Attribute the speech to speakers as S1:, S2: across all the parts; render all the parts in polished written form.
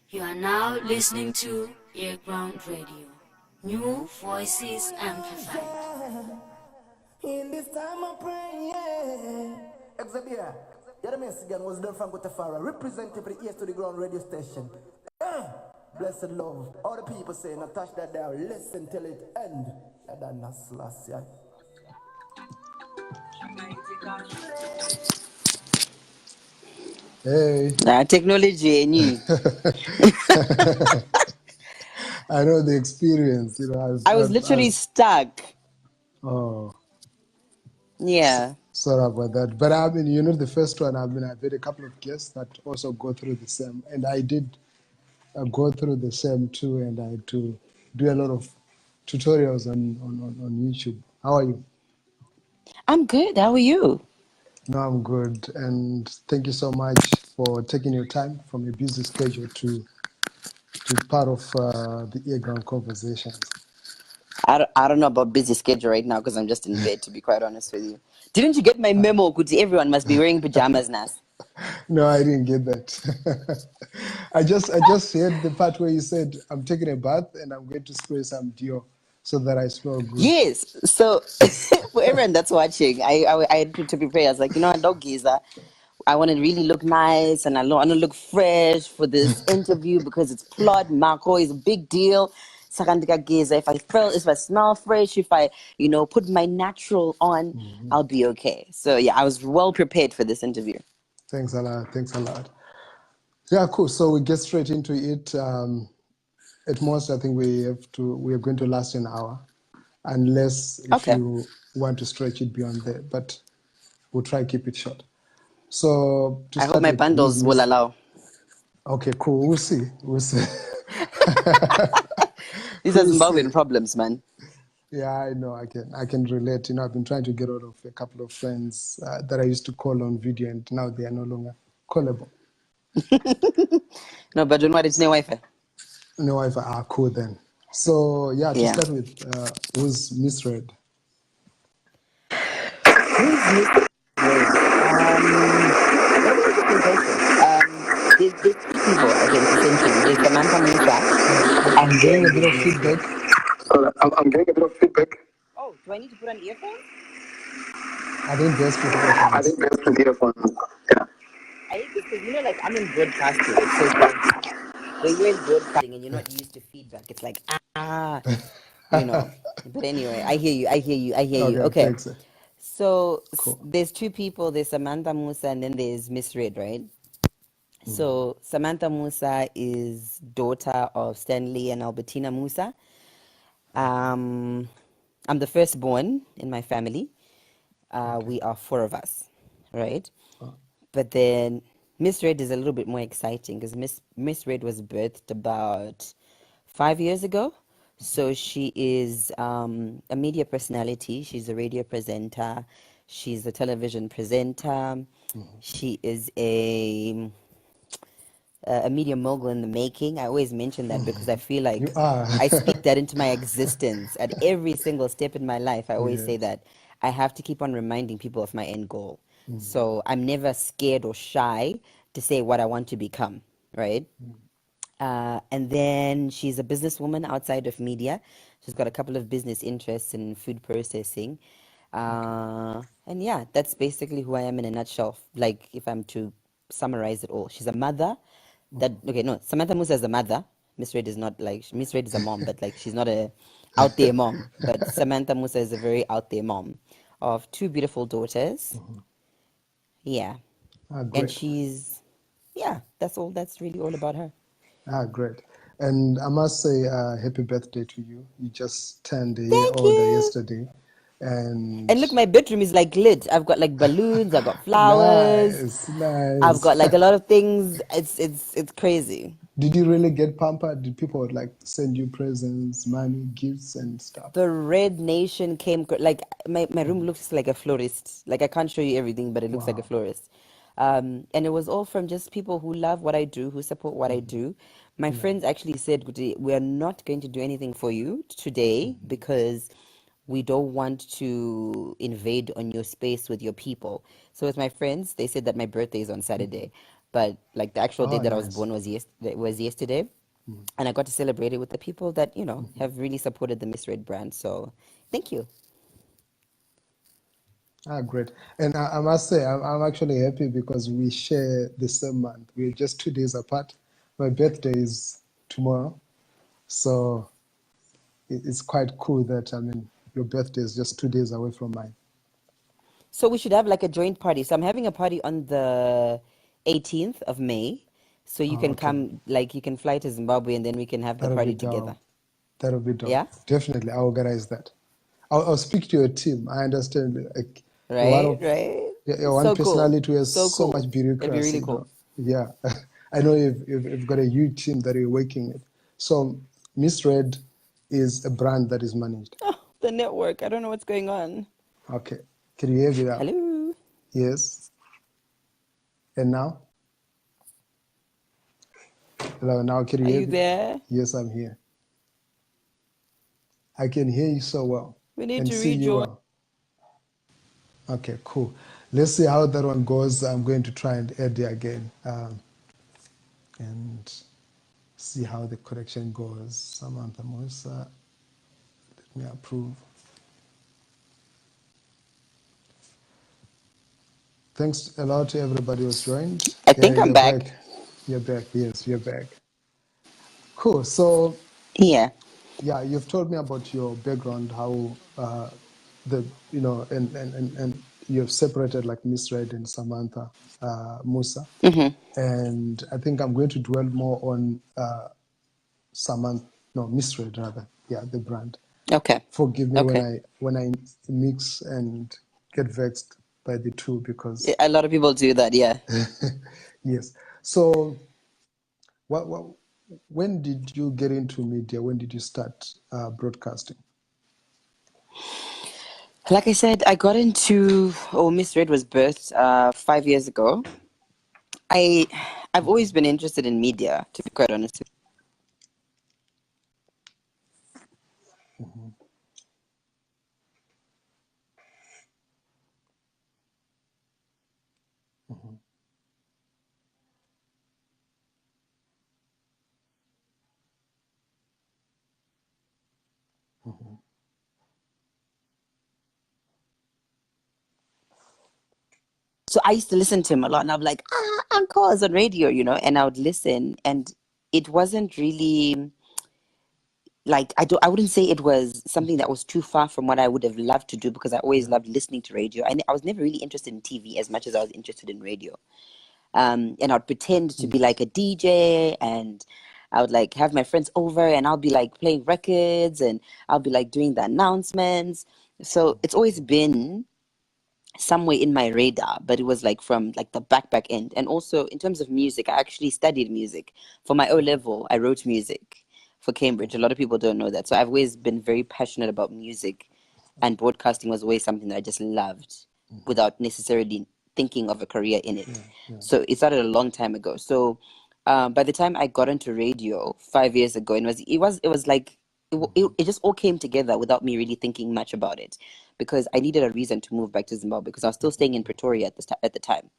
S1: You are now listening to EARGROUND Radio. New voices amplified.
S2: In this time of prayer, Exabia, Yadames again was done from Gutafara, representative for the East to the Ground radio station. Blessed love. All the people saying, I touch that down, listen till it end. That's last year.
S3: Hey.
S4: Technology, any.
S3: I know the experience.
S4: I was literally stuck.
S3: Oh.
S4: Yeah.
S3: Sorry about that. But I mean, you're not the first one. I've had a couple of guests that also go through the same. And I did go through the same too. And I had to do a lot of tutorials on YouTube. How are you?
S4: I'm good. How are you?
S3: No, I'm good. And thank you so much for taking your time from your busy schedule to part of the EARGROUND conversations.
S4: I don't know about busy schedule right now because I'm just in bed, to be quite honest with you. Didn't you get my memo? Kuti, everyone must be wearing pajamas now.
S3: No, I didn't get that. I just heard the part where you said, I'm taking a bath and I'm going to spray some Dior so that I smell good.
S4: Yes. So for everyone that's watching, I had to prepare. I was like, you know what, dog geezer. I want to really look nice and I want to look fresh for this interview because it's plot. Marco is a big deal. If I smell fresh, if I, put my natural on, I'll be okay. So yeah, I was well prepared for this interview.
S3: Thanks a lot. Yeah, cool. So we get straight into it. At most, I think we are going to last an hour, unless if you want to stretch it beyond there. But we'll try to keep it short. So
S4: I hope my bundles will allow.
S3: Okay, cool. We'll see.
S4: These are Zimbabwean problems, man.
S3: Yeah, I know. I can relate. I've been trying to get out of a couple of friends that I used to call on video, and now they are no longer callable.
S4: No, but don't worry, it's no Wi-Fi.
S3: No Wi-Fi. Ah, cool then. So to start with, who's MisRed?
S4: Who's MisRed? There's two people, I think, essentially. There's Samantha Musa.
S3: I'm getting a bit of feedback. I'm getting a bit of feedback.
S4: Oh, do I need to put on earphones?
S3: I think best with earphones. Yeah.
S4: I think because, I'm in broadcasting. So when you're in broadcasting and you're not used to feedback, it's like, But anyway, I hear you. Okay.
S3: Thanks.
S4: So cool. There's two people. There's Samantha Musa and then there's MisRed, right? So Samantha Musa is daughter of Stanley and Albertina Musa. I'm the firstborn in my family. We are four of us, right? But then MisRed is a little bit more exciting because MisRed was birthed about 5 years ago. So she is a media personality. She's a radio presenter. She's a television presenter. She is a media mogul in the making. I always mention that because I feel like I speak that into my existence at every single step in my life. I always say that I have to keep on reminding people of my end goal. So I'm never scared or shy to say what I want to become, right? And then she's a businesswoman outside of media. She's got a couple of business interests in food processing. And yeah, that's basically who I am in a nutshell. Like if I'm to summarize it all, she's a mother. Samantha Musa is a mother. MisRed is not like MisRed is a mom, but like she's not a out there mom. But Samantha Musa is a very out there mom of two beautiful daughters. Yeah, and she's that's all. That's really all about her.
S3: Great. And I must say, happy birthday to you. You just turned a year older yesterday. And
S4: look, my bedroom is like lit. I've got like balloons. I've got flowers.
S3: Nice.
S4: I've got like a lot of things. It's crazy.
S3: Did you really get pampered? Did people like send you presents, money, gifts, and stuff?
S4: The Red Nation came. Like my room looks like a florist. Like I can't show you everything, but it looks like a florist. And it was all from just people who love what I do, who support what I do. My friends actually said, we are not going to do anything for you today because we don't want to invade on your space with your people. So with my friends, they said that my birthday is on Saturday. but like the actual day
S3: Oh,
S4: that I was
S3: nice.
S4: born was yesterday, and I got to celebrate it with the people that have really supported the MisRed brand. So thank you.
S3: Ah, great. And I must say, I'm actually happy because we share the same month. We're just 2 days apart. My birthday is tomorrow. So it's quite cool that, I mean, your birthday is just 2 days away from mine.
S4: So we should have like a joint party. So I'm having a party on the 18th of May. So you
S3: Oh,
S4: can
S3: okay.
S4: come, like you can fly to Zimbabwe and then we can have the
S3: That'll be
S4: party together.
S3: dope. That'll be dope.
S4: Yeah?
S3: Definitely, I'll organize that. I'll speak to your team. I understand, like, you're one
S4: Right?
S3: of
S4: Right?
S3: you're one
S4: So cool.
S3: personality who has
S4: So
S3: so
S4: cool.
S3: much
S4: It'd be
S3: bureaucracy,
S4: really cool.
S3: Yeah. I know you've got a huge team that you're working with. So MisRed is a brand that is managed.
S4: Oh, the network. I don't know what's going on.
S3: Okay. Can you hear me now?
S4: Hello?
S3: Yes. And now? Hello, now can you
S4: Are
S3: hear
S4: you
S3: me?
S4: there?
S3: Yes, I'm here. I can hear you so well
S4: We need
S3: and
S4: to
S3: see you
S4: rejoin.
S3: well. Okay, cool. Let's see how that one goes. I'm going to try and add it again and see how the connection goes. Samantha Musa, let me approve. Thanks a lot to everybody who's joined.
S4: I
S3: Yeah,
S4: think I'm
S3: you're
S4: back.
S3: back. You're back. Yes, you're back. Cool. So,
S4: Yeah.
S3: yeah, you've told me about your background, how and you've separated like MisRed and Samantha Musa. And I think I'm going to dwell more on MisRed rather. Yeah, the brand.
S4: Okay.
S3: Forgive me
S4: Okay.
S3: when I mix and get vexed by the two because
S4: A lot of people do that, yeah.
S3: yes. So what when did you get into media? When did you start broadcasting?
S4: Like I said, I got into MisRed was birthed 5 years ago. I've always been interested in media, to be quite honest. So I used to listen to him a lot, and I'm like, Uncle is on radio, and I would listen, and it wasn't really like I wouldn't say it was something that was too far from what I would have loved to do because I always
S3: Yeah.
S4: loved listening to radio. And I was never really interested in TV as much as I was interested in radio. And I'd pretend to be like a DJ, and I would like have my friends over, and I'll be like playing records, and I'll be like doing the announcements. So it's always been somewhere in my radar, but it was like from like the back end. And also in terms of music, I actually studied music. For my O level, I wrote music for Cambridge. A lot of people don't know that. So I've always been very passionate about music, and broadcasting was always something that I just loved without necessarily thinking of a career in it.
S3: Yeah, yeah.
S4: So it started a long time ago. So by the time I got into radio 5 years ago, it was like it just all came together without me really thinking much about it, because I needed a reason to move back to Zimbabwe because I was still staying in Pretoria at the time.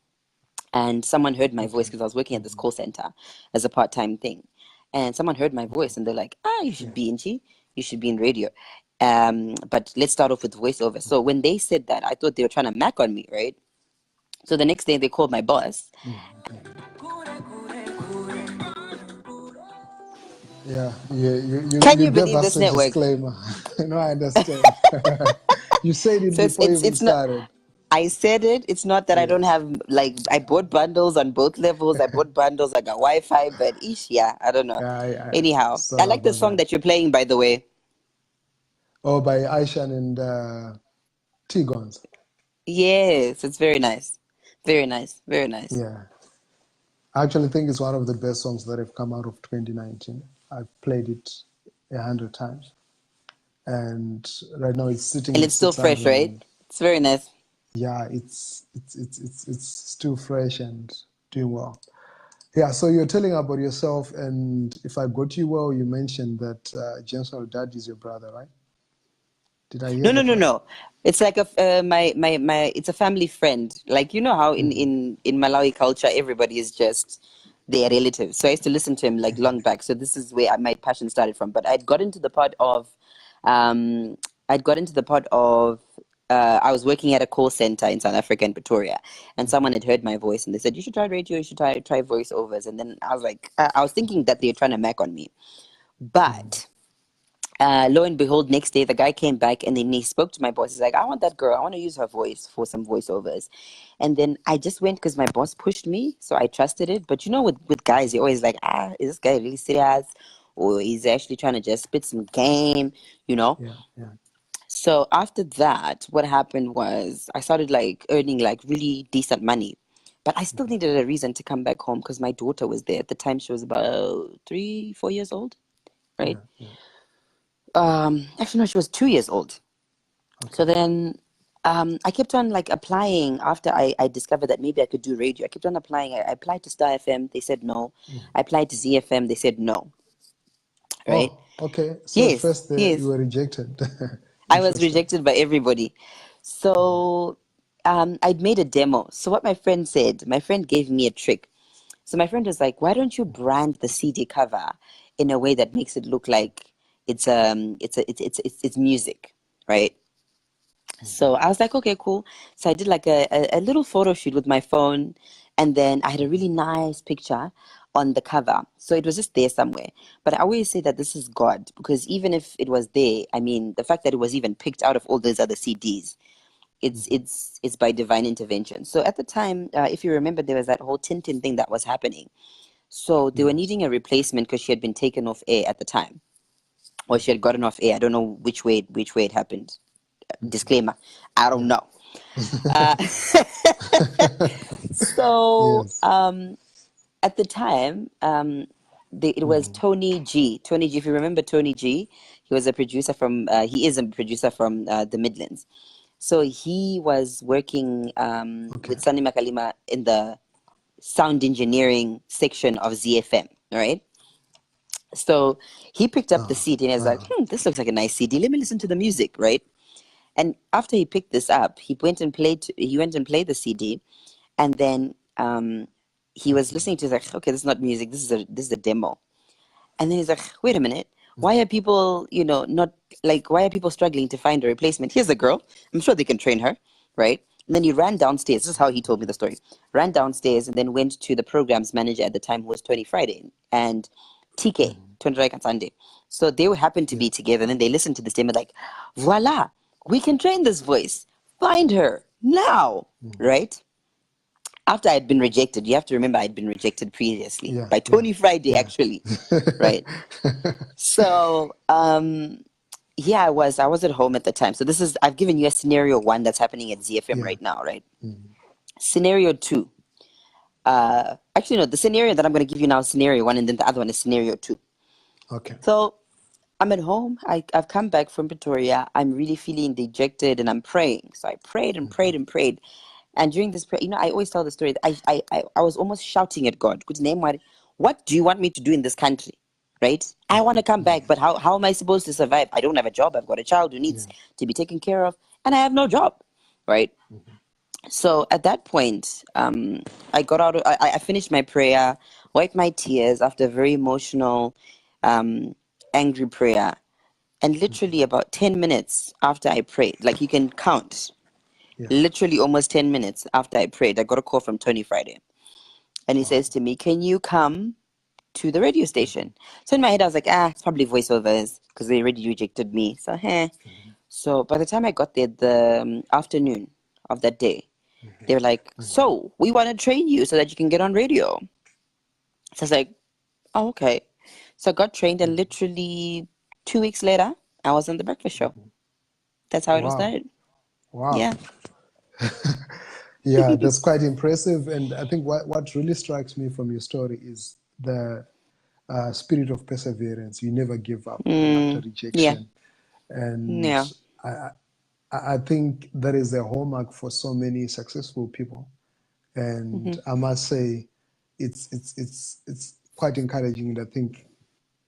S4: And someone heard my voice
S3: Okay.
S4: because I was working at this call center as a part-time thing. And someone heard my voice and they're like, you should be in you should be in radio. But let's start off with voiceover. So when they said that, I thought they were trying to mac on me, right? So the next day they called my boss.
S3: Yeah,
S4: Can
S3: you
S4: you
S3: gave
S4: believe
S3: us
S4: this
S3: a
S4: network?
S3: disclaimer. No, I understand. You said it
S4: So it's
S3: before you
S4: it's
S3: even
S4: it's not.
S3: started.
S4: I said it. It's not that I don't
S3: Yes.
S4: have like I bought bundles on both levels. I bought bundles. I got Wi-Fi, but yeah, I don't know.
S3: Yeah,
S4: Anyhow, I
S3: sorry
S4: like the
S3: about
S4: song
S3: that.
S4: that you're playing, by the way.
S3: Oh, by Aishan and Tigons.
S4: Yes, it's very nice. Very nice. Very nice.
S3: Yeah. I actually think it's one of the best songs that have come out of 2019. I've played it 100 times. And right now it's sitting
S4: And
S3: at
S4: it's still fresh,
S3: 600
S4: right?
S3: and
S4: It's very nice.
S3: yeah, it's still fresh and doing well. Yeah, so you're telling about yourself, and if I got you well, you mentioned that James Dad is your brother, right? Did I hear
S4: No, no,
S3: that
S4: no,
S3: right?
S4: no. It's like my it's a family friend. Like you know how in Malawi culture everybody is just their relatives. So I used to listen to him like long back. So this is where my passion started from. But um, I'd got into the part of I was working at a call center in South Africa in Pretoria, and someone had heard my voice and they said you should try radio, you should try voiceovers. And then I was like, I was thinking that they're trying to mac on me, but lo and behold, next day the guy came back and then he spoke to my boss. He's like, I want that girl. I want to use her voice for some voiceovers. And then I just went because my boss pushed me, so I trusted it. But you know, with guys, you're always like, is this guy really serious? Or he's actually trying to just spit some game, you know?
S3: Yeah, yeah.
S4: So after that, what happened was I started like earning like really decent money. But I still needed a reason to come back home because my daughter was there. At the time, she was about 3, 4 years old, right?
S3: Yeah, yeah.
S4: Actually, no, she was 2 years old.
S3: Okay.
S4: So then I kept on like applying after I discovered that maybe I could do radio. I kept on applying. I applied to Star FM, they said no. I applied to ZFM, they said no. Right?
S3: Oh, okay. So at
S4: Yes,
S3: first you
S4: yes.
S3: were rejected.
S4: I was
S3: Interesting.
S4: rejected by everybody. So I'd made a demo. So what my friend said, my friend gave me a trick. So my friend was like, "Why don't you brand the CD cover in a way that makes it look like it's music, right?" So I was like, okay, cool. So I did like a little photo shoot with my phone, and then I had a really nice picture on the cover. So it was just there somewhere. But I always say that this is God, because even if it was there, I mean, the fact that it was even picked out of all those other CDs, it's by divine intervention. So at the time, if you remember, there was that whole Tintin thing that was happening. So they were
S3: Yes.
S4: needing a replacement because she had been taken off air at the time, or she had gotten off air. I don't know which way it happened. Disclaimer, I don't
S3: Yeah.
S4: know. Uh, so
S3: Yes.
S4: at the time, it was Tony G. Tony G. If you remember Tony G, he was a producer from. He is a producer from the Midlands. So he was working
S3: Okay.
S4: with Sunny Makalima in the sound engineering section of ZFM. All right. So he picked up the CD and he was like, "This looks like a nice CD. Let me listen to the music." Right. And after he picked this up, he went and played the CD, and then he was listening to it, like, okay, this is not music. This is a demo. And then he's like, wait a minute. Why are people, not like why are people struggling to find a replacement? Here's a girl. I'm sure they can train her, right? And then he ran downstairs. This is how he told me the story. Ran downstairs and then went to the programs manager at the time, who was Tony Friday, and TK, Tony Sunday. So they would happen to
S3: Yeah.
S4: be together, and then they listened to this demo like, voila, we can train this voice. Find her now, right? After I'd been rejected, you have to remember I'd been rejected previously
S3: Yeah.
S4: by
S3: Yeah.
S4: Tony Friday,
S3: Yeah.
S4: actually, right? So yeah, I was at home at the time. So I've given you a scenario one that's happening at ZFM
S3: Yeah.
S4: right now, right? Scenario two. Actually, no, the scenario that I'm going to give you now is scenario one, and then the other one is scenario two.
S3: Okay.
S4: So I'm at home. I've come back from Pretoria. I'm really feeling dejected and I'm praying. So I prayed and prayed and prayed. And during this prayer, I always tell the story that I was almost shouting at God, "Good name, what do you want me to do in this country?" Right? I want to come back, but how am I supposed to survive? I don't have a job. I've got a child who needs
S3: Yeah.
S4: to be taken care of, and I have no job. Right? So at that point, I got out. I finished my prayer, wiped my tears after a very emotional, um, angry prayer, and literally about 10 minutes after I prayed, like you can count,
S3: Yeah.
S4: literally almost 10 minutes after I prayed, I got a call from Tony Friday, and he says to me, "Can you come to the radio station?" So in my head, I was like, it's probably voiceovers because they already rejected me. So, So by the time I got there, the afternoon of that day, they were like, "So we want to train you so that you can get on radio." So I was like, "Oh, okay." So I got trained, and literally 2 weeks later, I was on the breakfast show. That's how it was
S3: Wow.
S4: started.
S3: Wow.
S4: Yeah.
S3: Yeah, that's quite impressive. And I think what really strikes me from your story is the spirit of perseverance. You never give up even after
S4: Yeah.
S3: rejection. And
S4: Yeah.
S3: I, I think that is a hallmark for so many successful people. And I must say, it's quite encouraging, and I think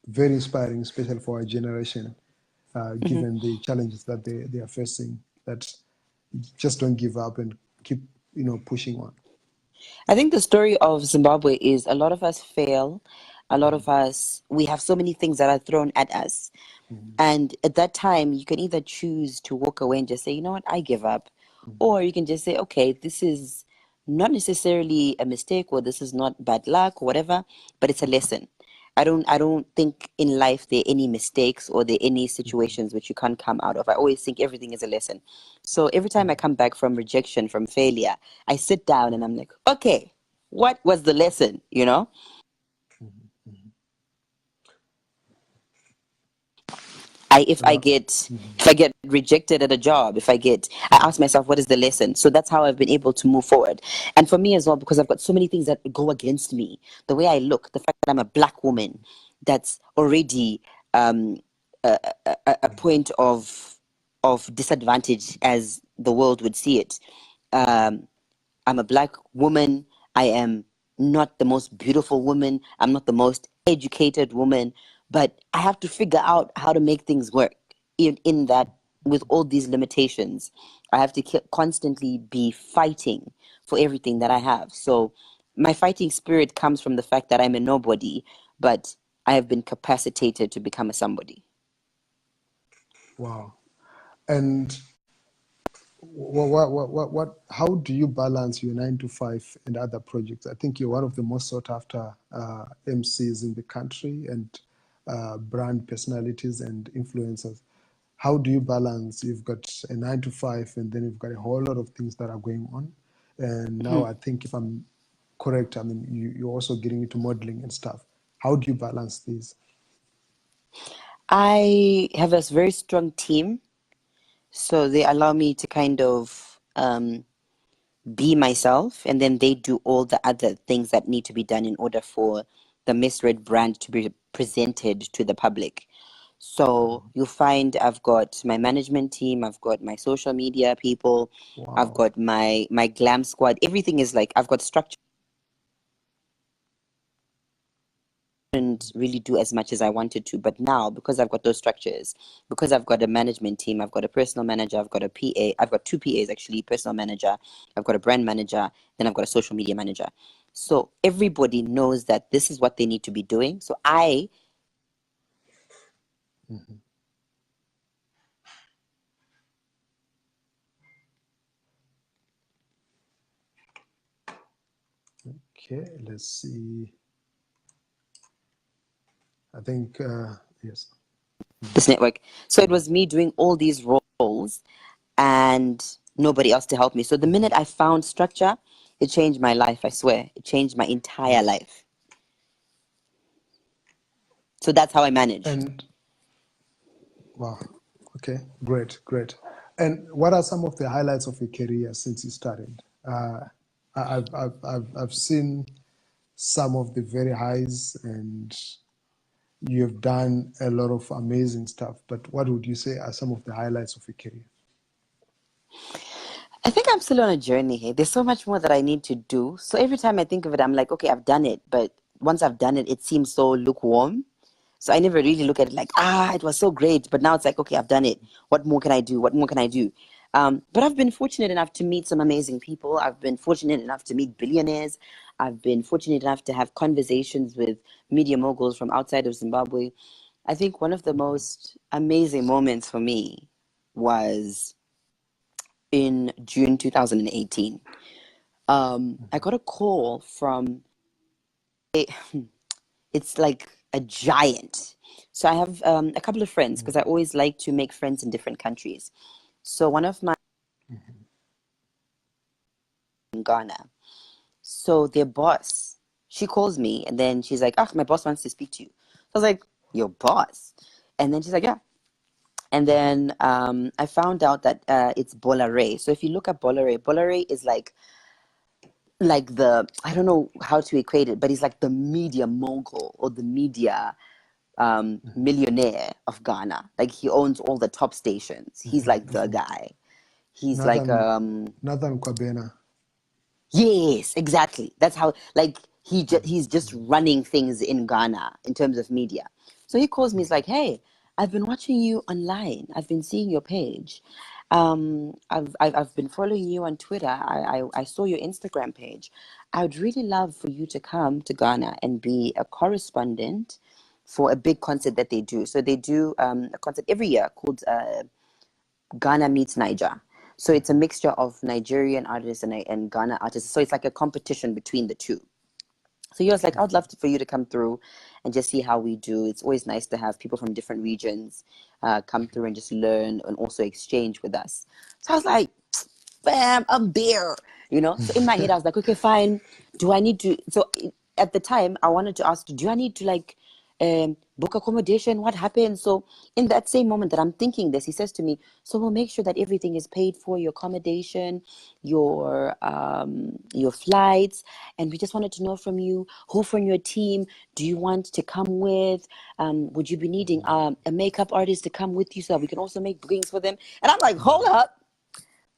S3: very inspiring, especially for our generation. given the challenges that they are facing, that just don't give up and keep, pushing on?
S4: I think the story of Zimbabwe is a lot of us fail. A lot of us, we have so many things that are thrown at us. And at that time, you can either choose to walk away and just say, you know what, I give up. Or you can just say, okay, this is not necessarily a mistake or this is not bad luck or whatever, but it's a lesson. I don't think in life there are any mistakes or there are any situations which you can't come out of. I always think everything is a lesson. So every time I come back from rejection, from failure, I sit down and I'm like, okay, what was the lesson, if I
S3: Well,
S4: get rejected at a job, I ask myself, what is the lesson? So that's how I've been able to move forward. And for me as well, because I've got so many things that go against me, the way I look, the fact that I'm a black woman, that's already a point of disadvantage as the world would see it. I'm a black woman. I am not the most beautiful woman. I'm not the most educated woman, but I have to figure out how to make things work in that with all these limitations. I have to constantly be fighting for everything that I have. So my fighting spirit comes from the fact that I'm a nobody, but I have been capacitated to become a somebody.
S3: wow. And how do you balance your 9 to 5 and other projects? I think you're one of the most sought after MCs in the country, and brand personalities and influencers. How do you balance? You've got a 9 to 5, and then you've got a whole lot of things that are going on. And now I think, if I'm correct, I mean, you're also getting into modeling and stuff. How do you balance these?
S4: I have a very strong team, so they allow me to kind of be myself, and then they do all the other things that need to be done in order for the MisRed brand to be presented to the public. So you'll find I've got my management team, I've got my social media people, I've
S3: Wow.
S4: got my glam squad. Everything is like, I've got structure and really do as much as I wanted to. But now, because I've got those structures, because I've got a management team, I've got a personal manager, I've got a PA, I've got 2 PAs actually, personal manager, I've got a brand manager, then I've got a social media manager. So everybody knows that this is what they need to be doing. So
S3: Okay, let's see. I think, yes.
S4: this network. So it was me doing all these roles and nobody else to help me. So the minute I found structure, it changed my life, I swear. It changed my entire life. So that's how I manage.
S3: And wow, okay, great. And what are some of the highlights of your career since you started? I've seen some of the very highs, and you have done a lot of amazing stuff. But what would you say are some of the highlights of your career?
S4: I think I'm still on a journey here. There's so much more that I need to do. So every time I think of it, I'm like, okay, I've done it. But once I've done it, it seems so lukewarm. So I never really look at it like, it was so great. But now it's like, okay, I've done it. What more can I do? What more can I do? But I've been fortunate enough to meet some amazing people. I've been fortunate enough to meet billionaires. I've been fortunate enough to have conversations with media moguls from outside of Zimbabwe. I think one of the most amazing moments for me was in June 2018. I got a call from it's like a giant. So I have a couple of friends because I always like to make friends in different countries. So one of my in Ghana. So their boss, she calls me and then she's like, my boss wants to speak to you. So I was like, your boss? And then she's like, yeah. And then I found out that it's Bolare. So if you look at Bolare is like the, I don't know how to equate it, but he's like the media mogul or the media millionaire of Ghana. Like he owns all the top stations. He's like the guy. He's like
S3: Nathan Kwabena.
S4: yes, exactly. That's how like he's just running things in Ghana in terms of media. So he calls me, he's like, hey, I've been watching you online. I've been seeing your page. I've been following you on Twitter. I saw your Instagram page. I would really love for you to come to Ghana and be a correspondent for a big concert that they do. So they do a concert every year called Ghana Meets Niger. So it's a mixture of Nigerian artists and Ghana artists. So it's like a competition between the two. So he was like, I would love for you to come through and just see how we do. It's always nice to have people from different regions come through and just learn and also exchange with us. So I was like, bam, I'm there, you know? So in my head, I was like, okay, fine. Do I need to? So at the time, I wanted to ask, do I need to like book accommodation? What happened? So in that same moment that I'm thinking this, he says to me, so we'll make sure that everything is paid for, your accommodation, your flights, and we just wanted to know from you, who from your team do you want to come with? Would you be needing a makeup artist to come with you so that we can also make bookings for them? And I'm like, hold up.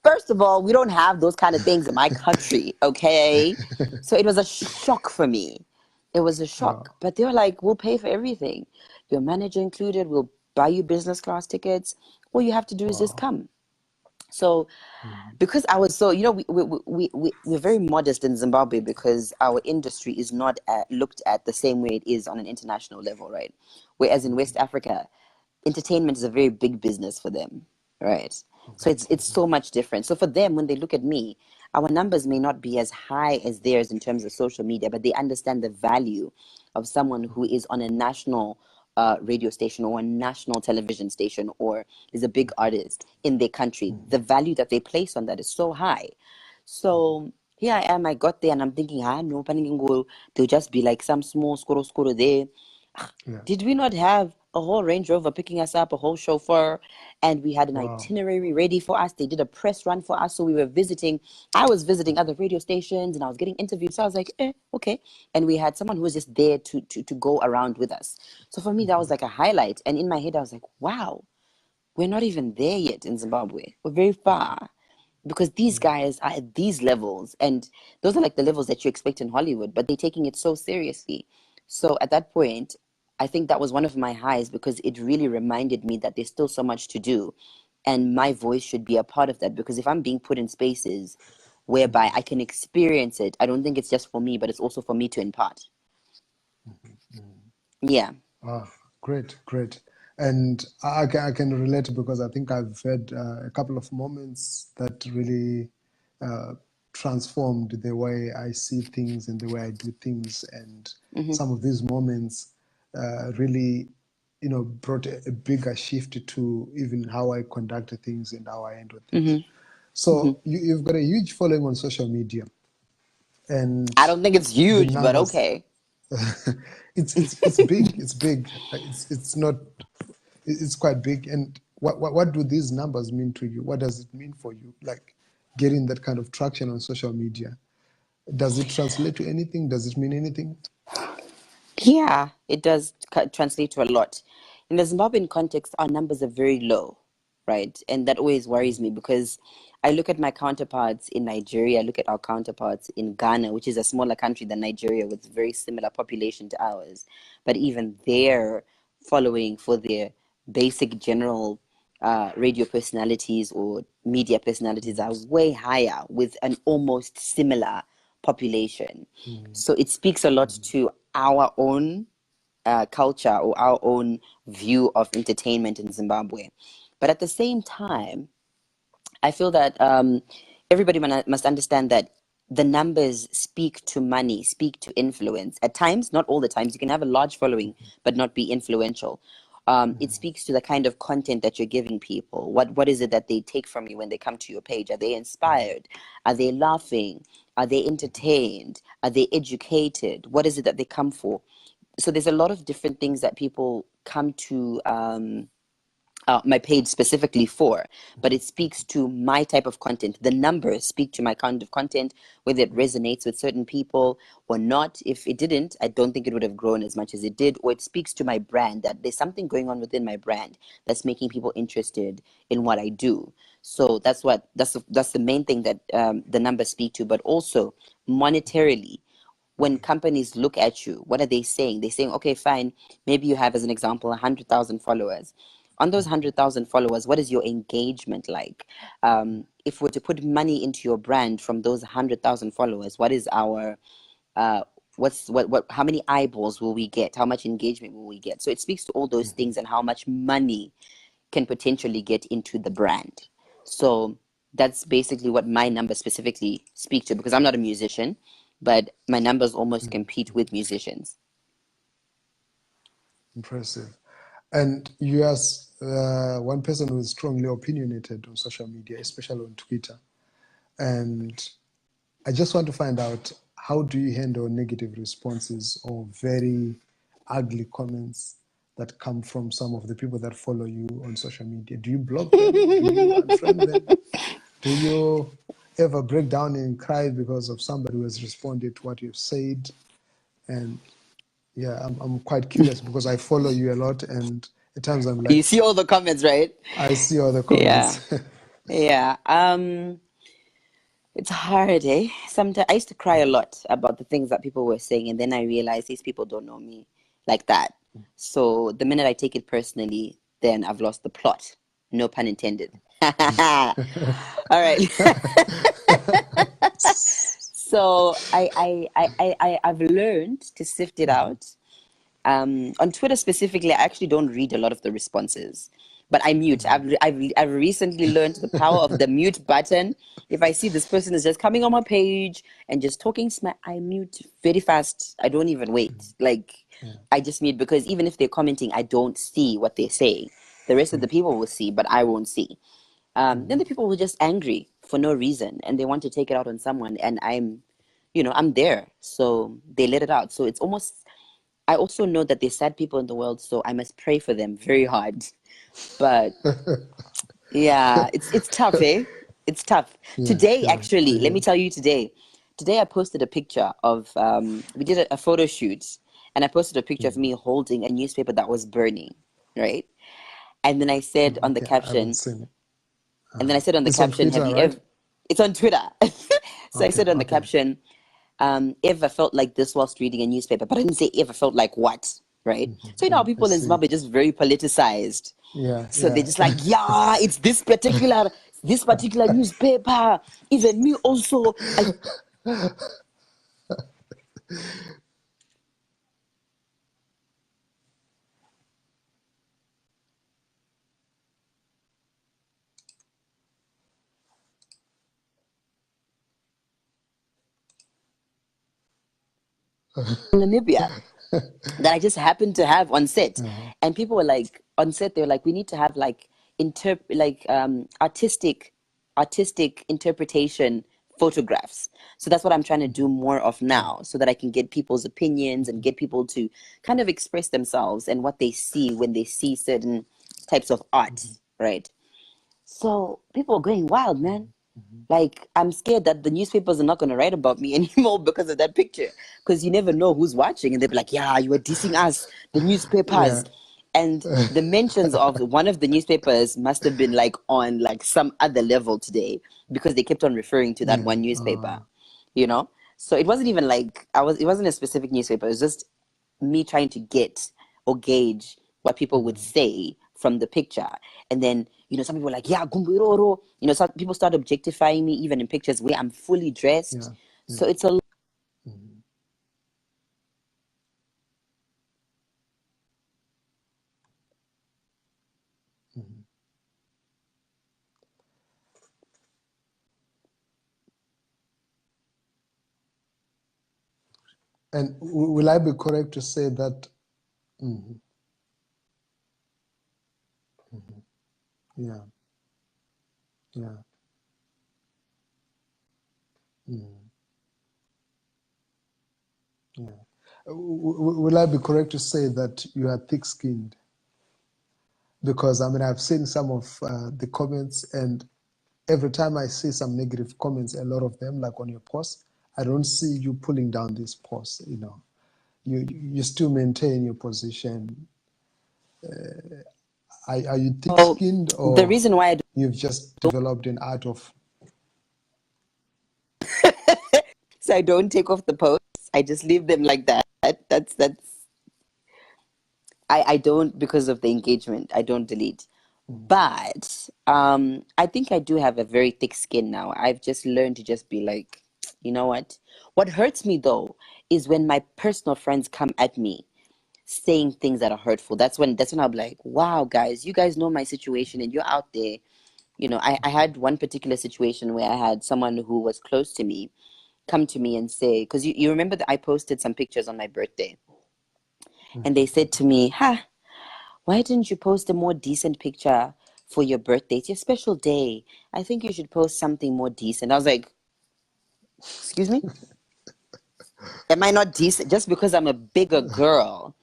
S4: First of all, we don't have those kind of things in my country, okay? So it was a shock for me. It was a shock.
S3: Wow.
S4: But they were like, we'll pay for everything. Your manager included, we'll buy you business class tickets. All you have to do is just
S3: Wow.
S4: come. So because I was so, you know, we're very modest in Zimbabwe because our industry is not looked at the same way it is on an international level, right? Whereas in West Africa, entertainment is a very big business for them, right? So it's so much different. So for them, when they look at me, our numbers may not be as high as theirs in terms of social media, but they understand the value of someone who is on a national radio station or a national television station or is a big artist in their country. The value that they place on that is so high. So here I am, I got there and I'm thinking, no, there'll just be like some small skoro there.
S3: Yeah.
S4: Did we not have a whole Range Rover picking us up, a whole chauffeur, and we had an
S3: Wow.
S4: itinerary ready for us? They did a press run for us. So we were visiting, I was visiting other radio stations and I was getting interviewed. So I was like, okay. And we had someone who was just there to go around with us. So for me, that was like a highlight. And in my head, I was like, wow, we're not even there yet in Zimbabwe. We're very far because these guys are at these levels and those are like the levels that you expect in Hollywood, but they're taking it so seriously. So at that point, I think that was one of my highs because it really reminded me that there's still so much to do and my voice should be a part of that because if I'm being put in spaces whereby I can experience it, I don't think it's just for me, but it's also for me to impart. Yeah.
S3: Ah, great, great. And I can relate because I think I've had a couple of moments that really uh, transformed the way I see things and the way I do things. And some of these moments really, you know, brought a bigger shift to even how I conduct things and how I handle things. So you've got a huge following on social media, and
S4: I don't think it's
S3: the
S4: huge, but
S3: numbers.
S4: okay.
S3: It's big. It's big. It's not. It's quite big. And what do these numbers mean to you? What does it mean for you? Like getting that kind of traction on social media. Does it translate to anything? Does it mean anything?
S4: Yeah, it does translate to a lot. In the Zimbabwean context, our numbers are very low, right? And that always worries me because I look at my counterparts in Nigeria, I look at our counterparts in Ghana, which is a smaller country than Nigeria with very similar population to ours. But even their following for their basic general radio personalities or media personalities are way higher with an almost similar population. So it speaks a lot to our own culture or our own view of entertainment in Zimbabwe. But at the same time, I feel that everybody must understand that the numbers speak to money, speak to influence. At times, not all the times, you can have a large following but not be influential. It speaks to the kind of content that you're giving people. What is it that they take from you when they come to your page? Are they inspired? Are they laughing? Are they entertained? Are they educated? What is it that they come for? So there's a lot of different things that people come to my page specifically for, but it speaks to my type of content. The numbers speak to my kind of content, whether it resonates with certain people or not. If it didn't, I don't think it would have grown as much as it did, or it speaks to my brand that there's something going on within my brand that's making people interested in what I do. So that's the main thing that the numbers speak to, but also monetarily. when companies look at you, what are they saying? They're saying, okay, fine, maybe you have, as an example, 100,000 followers. On those 100,000 followers, what is your engagement like? If we're to put money into your brand from those 100,000 followers, what is our how many eyeballs will we get? How much engagement will we get? So it speaks to all those things and how much money can potentially get into the brand. So that's basically what my numbers specifically speak to, because I'm not a musician, but my numbers almost compete with musicians.
S3: Impressive. And you as one person who is strongly opinionated on social media, especially on Twitter. And I just want to find out, how do you handle negative responses or very ugly comments that come from some of the people that follow you on social media? Do you block them? Do you unfriend them? Do you ever break down and cry because of somebody who has responded to what you've said? And yeah, I'm quite curious because I follow you a lot, and at times I'm
S4: You
S3: like,
S4: see all the comments, right?
S3: I see all the
S4: Yeah.
S3: comments.
S4: Yeah. It's hard, eh? Sometimes I used to cry a lot about the things that people were saying, and then I realized these people don't know me like that. So the minute I take it personally, then I've lost the plot. No pun intended. All right. So I've learned to sift it out. On Twitter specifically, I actually don't read a lot of the responses, but I mute. I've recently learned the power of the mute button. If I see this person is just coming on my page and just talking smack, I mute very fast. I don't even wait. Like, I just mute, because even if they're commenting, I don't see what they're saying. The rest of the people will see, but I won't see. Then the people were just angry for no reason, and they want to take it out on someone, and I'm there, so they let it out. So it's almost, I also know that there's sad people in the world, so I must pray for them very hard. But yeah, it's tough, eh? It's tough.
S3: Yeah,
S4: Today,
S3: yeah,
S4: actually, let me tell you today. Today I posted a picture of we did a photo shoot, and I posted a picture of me holding a newspaper that was burning, right? And then I said on the
S3: okay, I haven't
S4: caption,
S3: seen it. It's on
S4: have
S3: Twitter,
S4: you
S3: right?
S4: ever? It's on Twitter. So I
S3: Okay,
S4: said on the
S3: okay.
S4: caption, ever felt like this whilst reading a newspaper, but I didn't say ever felt like what, right? So how
S3: I
S4: people in
S3: see.
S4: Zimbabwe just very politicized.
S3: Yeah,
S4: So they're
S3: yeah.
S4: just like, yeah, it's this particular newspaper. Even me also. In Namibia that I just happened to have on set, and people were like, on set, they were like, we need to have like artistic interpretation photographs. So that's what I'm trying to do more of now, so that I can get people's opinions and get people to kind of express themselves and what they see when they see certain types of art, right? So people are going wild, man. Like, I'm scared that the newspapers are not going to write about me anymore because of that picture. Because you never know who's watching. And they'll be like, yeah, you were dissing us, the
S3: Yeah.
S4: newspapers. And the mentions of one of the newspapers must have been like on like some other level today, because they kept on referring to that
S3: Yeah.
S4: one newspaper, you know? So it wasn't even like, it wasn't a specific newspaper. It was just me trying to get or gauge what people would say from the picture. And then, some people were like, yeah, gumbiroro. Some people start objectifying me even in pictures where I'm fully dressed.
S3: Yeah.
S4: So it's a
S3: And will I be correct to say that? Yeah. Yeah. Yeah. Will I be correct to say that you are thick-skinned? Because I mean, I've seen some of the comments, and every time I see some negative comments, a lot of them, like on your post, I don't see you pulling down this post. You still maintain your position. Are you
S4: well,
S3: thick-skinned,
S4: the
S3: or
S4: reason why
S3: you've just developed an art of?
S4: I don't take off the post. I just leave them like that. That's I don't, because of the engagement, I don't delete. But I think I do have a very thick skin now. I've just learned to just be like, you know what? What hurts me though is when my personal friends come at me saying things that are hurtful. That's when I'll be like, wow, guys, you guys know my situation and you're out there. I had one particular situation where I had someone who was close to me come to me and say, because you remember that I posted some pictures on my birthday, and they said to me, ha, why didn't you post a more decent picture for your birthday? It's your special day. I think you should post something more decent. I was like, excuse me? Am I not decent? Just because I'm a bigger girl,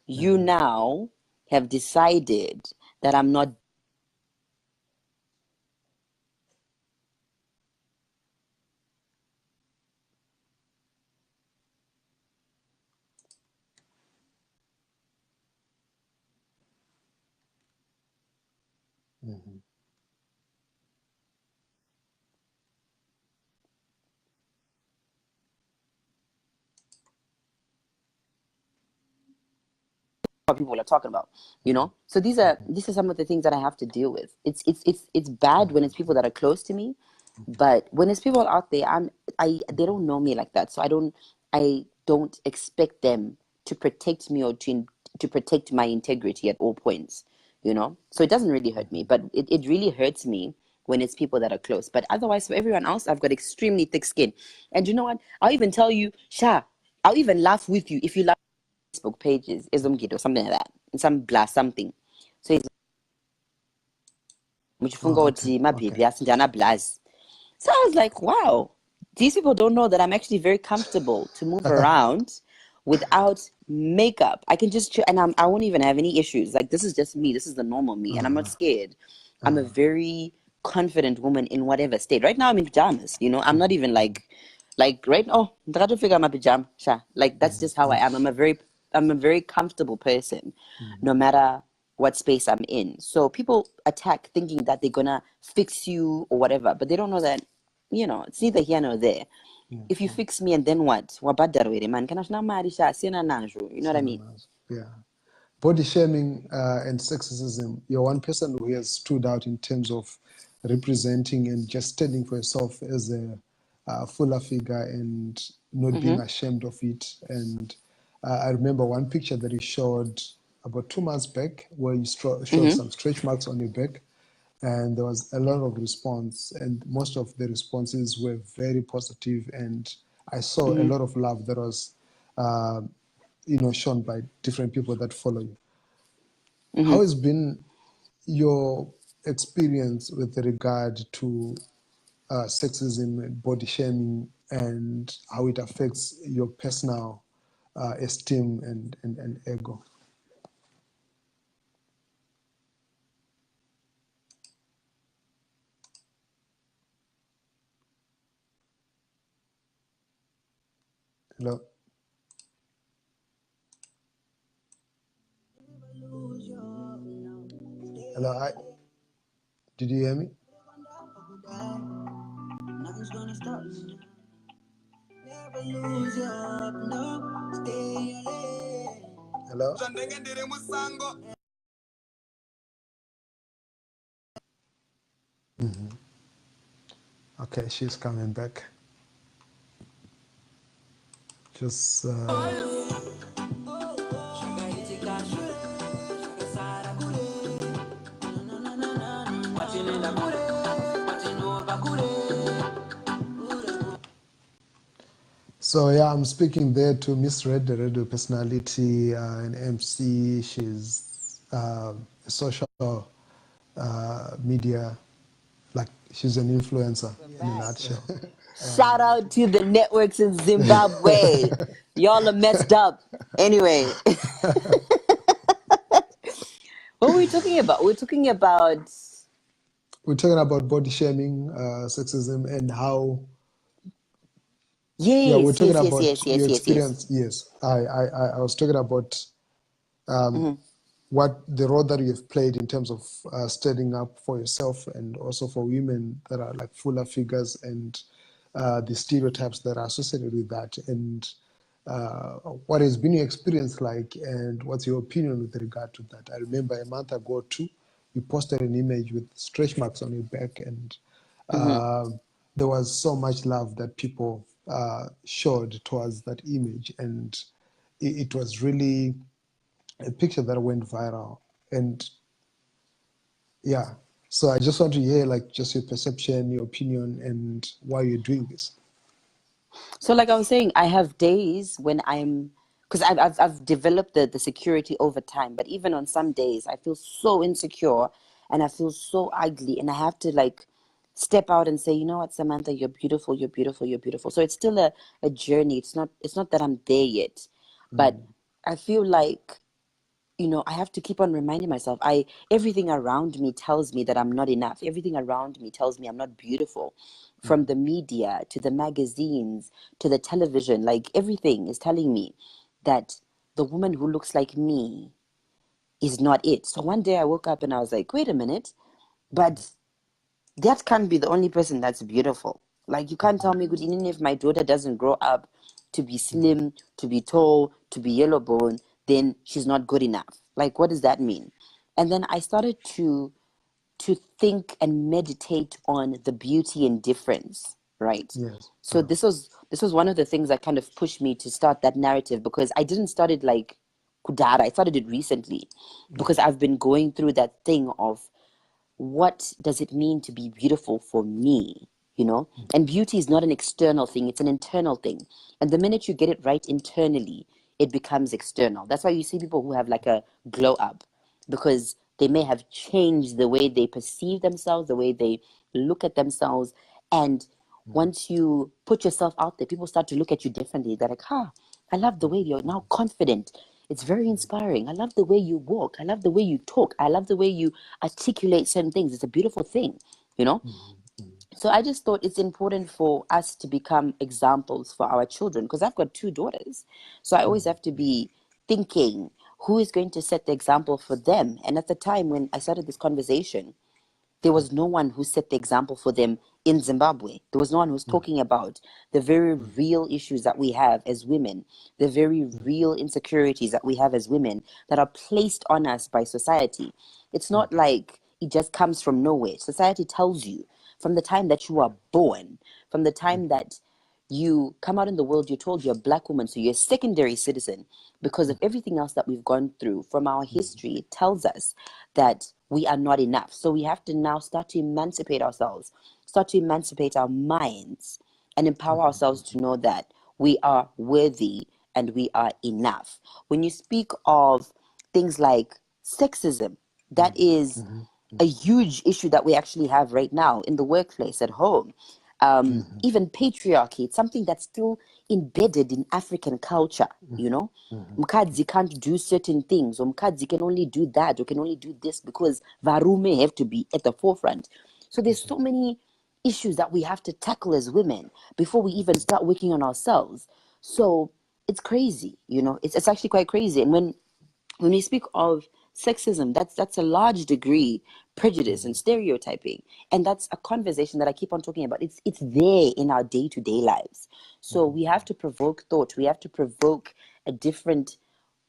S4: you now have decided that I'm not. What people are talking about. So these are some of the things that I have to deal with. It's bad when it's people that are close to me, but when it's people out there, they don't know me like that, so I don't expect them to protect me, or to protect my integrity at all points. So it doesn't really hurt me, but it really hurts me when it's people that are close. But otherwise, for everyone else, I've got extremely thick skin. And you know what? I'll even tell you, Sha, I'll even laugh with you if you laugh Facebook pages, or something like that, some blast something. So it's muchifunga
S3: Oh, okay,
S4: uthi my
S3: okay.
S4: baby asinjana blast. So I was like, wow, these people don't know that I'm actually very comfortable to move around without makeup. I can just and I won't even have any issues. Like, this is just me. This is the normal me, and I'm not scared. I'm a very confident woman in whatever state. Right now, I'm in pajamas. I'm not even like right now. I got to figure out my pajama. Like, that's just how I am. I'm a very comfortable person, no matter what space I'm in. So people attack thinking that they're gonna fix you or whatever, but they don't know that, it's neither here nor there. If you fix me, and then what? Wabaddarwere, man. Kana shina mali sha, sina nanjo. You know what I mean?
S3: Yeah. Body shaming and sexism. You're one person who has stood out in terms of representing and just standing for yourself as a fuller figure and not being ashamed of it. And I remember one picture that you showed about 2 months back where you showed some stretch marks on your back. And there was a lot of response, and most of the responses were very positive, and I saw a lot of love that was uh, shown by different people that follow you. How has been your experience with regard to sexism and body shaming, and how it affects your personal esteem and ego? Hello? Hello, did you hear me? Nothing's gonna stop me now. Never lose your hope, no. Stay in your lane. Hello? Okay, she's coming back. Just so yeah, I'm speaking there to MisRed, the radio personality, an MC. She's a social media, like she's an influencer in a nutshell.
S4: Shout out to the networks in Zimbabwe. Y'all are messed up. Anyway, what were we talking about? We're talking about.
S3: We're talking about body shaming, sexism, and how. Yeah, we're
S4: Yes,
S3: talking
S4: yes, yes,
S3: about
S4: yes,
S3: your
S4: yes, yes, yes.
S3: experience. Yes, I was talking about what the role that you've played in terms of standing up for yourself and also for women that are like fuller figures, and the stereotypes that are associated with that. And what has been your experience like, and what's your opinion with regard to that? I remember a month ago too, you posted an image with stretch marks on your back, and there was so much love that people showed towards that image, and it was really a picture that went viral. And yeah, so I just want to hear like just your perception, your opinion, and why you're doing this.
S4: So, like I was saying, I have days when because I've developed the security over time, but even on some days, I feel so insecure and I feel so ugly, and I have to like step out and say, you know what, Samantha, you're beautiful, you're beautiful, you're beautiful. So it's still a journey. It's not that I'm there yet, but I feel like, I have to keep on reminding myself. Everything around me tells me that I'm not enough. Everything around me tells me I'm not beautiful. From the media to the magazines to the television, like everything is telling me that the woman who looks like me is not it. So one day I woke up and I was like, wait a minute, but that can't be the only person that's beautiful. Like, you can't tell me, good, even if my daughter doesn't grow up to be slim, to be tall, to be yellow bone, then she's not good enough. Like, what does that mean? And then I started to think and meditate on the beauty and difference, right?
S3: Yes.
S4: So this was one of the things that kind of pushed me to start that narrative, because I didn't start it like kudara. I started it recently because I've been going through that thing of, what does it mean to be beautiful for me? And beauty is not an external thing, it's an internal thing. And the minute you get it right internally, it becomes external. That's why you see people who have like a glow up, because they may have changed the way they perceive themselves, the way they look at themselves. And once you put yourself out there, people start to look at you differently. They're like, I love the way you're now confident. It's very inspiring. I love the way you walk. I love the way you talk. I love the way you articulate certain things. It's a beautiful thing, you know? So I just thought it's important for us to become examples for our children, because I've got two daughters. So I always have to be thinking, who is going to set the example for them? And at the time when I started this conversation, there was no one who set the example for them in Zimbabwe. There was no one who was talking about the very real issues that we have as women, the very real insecurities that we have as women that are placed on us by society. It's not like it just comes from nowhere. Society tells you from the time that you are born, from the time that you come out in the world, you're told you're a black woman, so you're a secondary citizen. Because of everything else that we've gone through from our history, it tells us that we are not enough. So we have to now start to emancipate ourselves, start to emancipate our minds, and empower ourselves to know that we are worthy and we are enough. When you speak of things like sexism, that is a huge issue that we actually have right now in the workplace, at home. Even patriarchy, it's something that's still embedded in African culture, Mukadzi can't do certain things, or Mukadzi can only do that, or can only do this because Varume have to be at the forefront. So there's so many issues that we have to tackle as women before we even start working on ourselves. So it's crazy, it's actually quite crazy. And when we speak of sexism, that's a large degree prejudice and stereotyping, and that's a conversation that I keep on talking about. It's there in our day-to-day lives. So we have to provoke thought. We have to provoke a different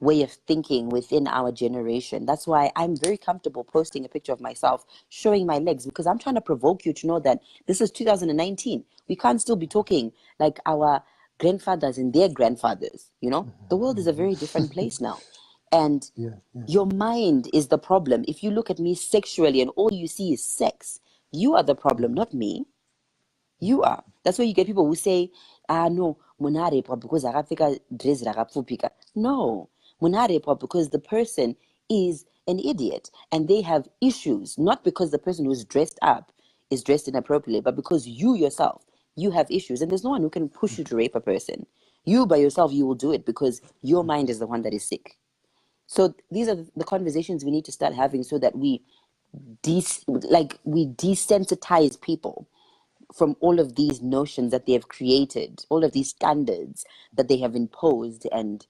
S4: way of thinking within our generation. That's why I'm very comfortable posting a picture of myself showing my legs, because I'm trying to provoke you to know that this is 2019. We can't still be talking like our grandfathers and their grandfathers. The world is a very different place now. And your mind is the problem. If you look at me sexually and all you see is sex, you are the problem, not me. You are. That's why you get people who say, no, munarepa because akapfeka dress rakapfupika. No, munarepa because the person is an idiot and they have issues, not because the person who's dressed up is dressed inappropriately, but because you yourself, you have issues, and there's no one who can push you to rape a person. You by yourself, you will do it because your mind is the one that is sick. So these are the conversations we need to start having, so that we desensitize people from all of these notions that they have created, all of these standards that they have imposed and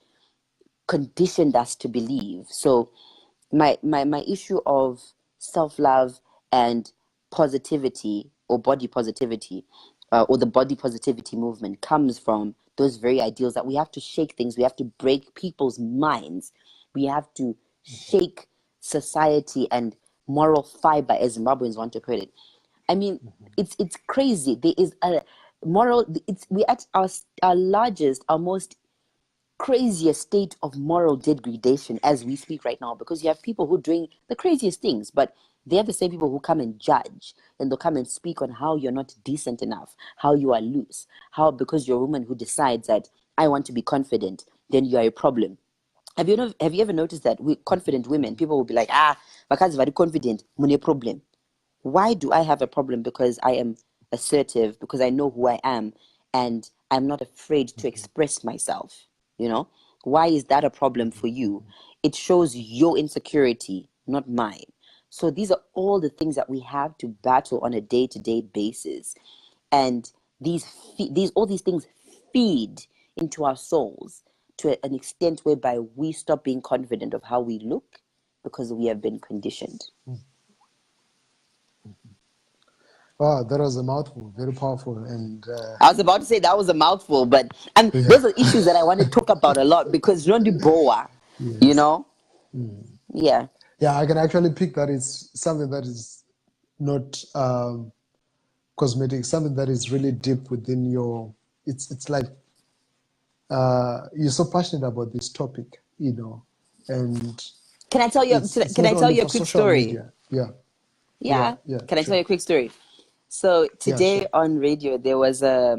S4: conditioned us to believe. So my issue of self-love and positivity, or body positivity, or the body positivity movement, comes from those very ideals, that we have to shake things. We have to break people's minds. We have to shake society and moral fiber, as Zimbabweans want to put it. I mean, it's crazy. There is a moral. We're at our largest, our most craziest state of moral degradation as we speak right now, because you have people who are doing the craziest things, but they're the same people who come and judge, and they'll come and speak on how you're not decent enough, how you are loose, how because you're a woman who decides that I want to be confident, then you are a problem. Have you ever noticed that with confident women, people will be like, because very confident, mune problem. Why do I have a problem? Because I am assertive, because I know who I am, and I'm not afraid to express myself. Why is that a problem for you? It shows your insecurity, not mine. So these are all the things that we have to battle on a day-to-day basis, and all these things feed into our souls to an extent whereby we stop being confident of how we look because we have been conditioned.
S3: Wow, that was a mouthful. Very powerful. And
S4: I was about to say that was a mouthful, but those are issues that I want to talk about a lot, because Rondi Boa,
S3: yes.
S4: Yeah.
S3: Yeah, I can actually pick that it's something that is not cosmetic, something that is really deep within your. It's like you're so passionate about this topic, and
S4: Can I tell you?
S3: it's
S4: Can
S3: not
S4: I tell
S3: only
S4: you a
S3: for
S4: quick
S3: social
S4: story?
S3: media. Yeah.
S4: Yeah. Can I tell
S3: Sure.
S4: you a quick story? So
S3: Yeah,
S4: today
S3: sure.
S4: on radio, there was a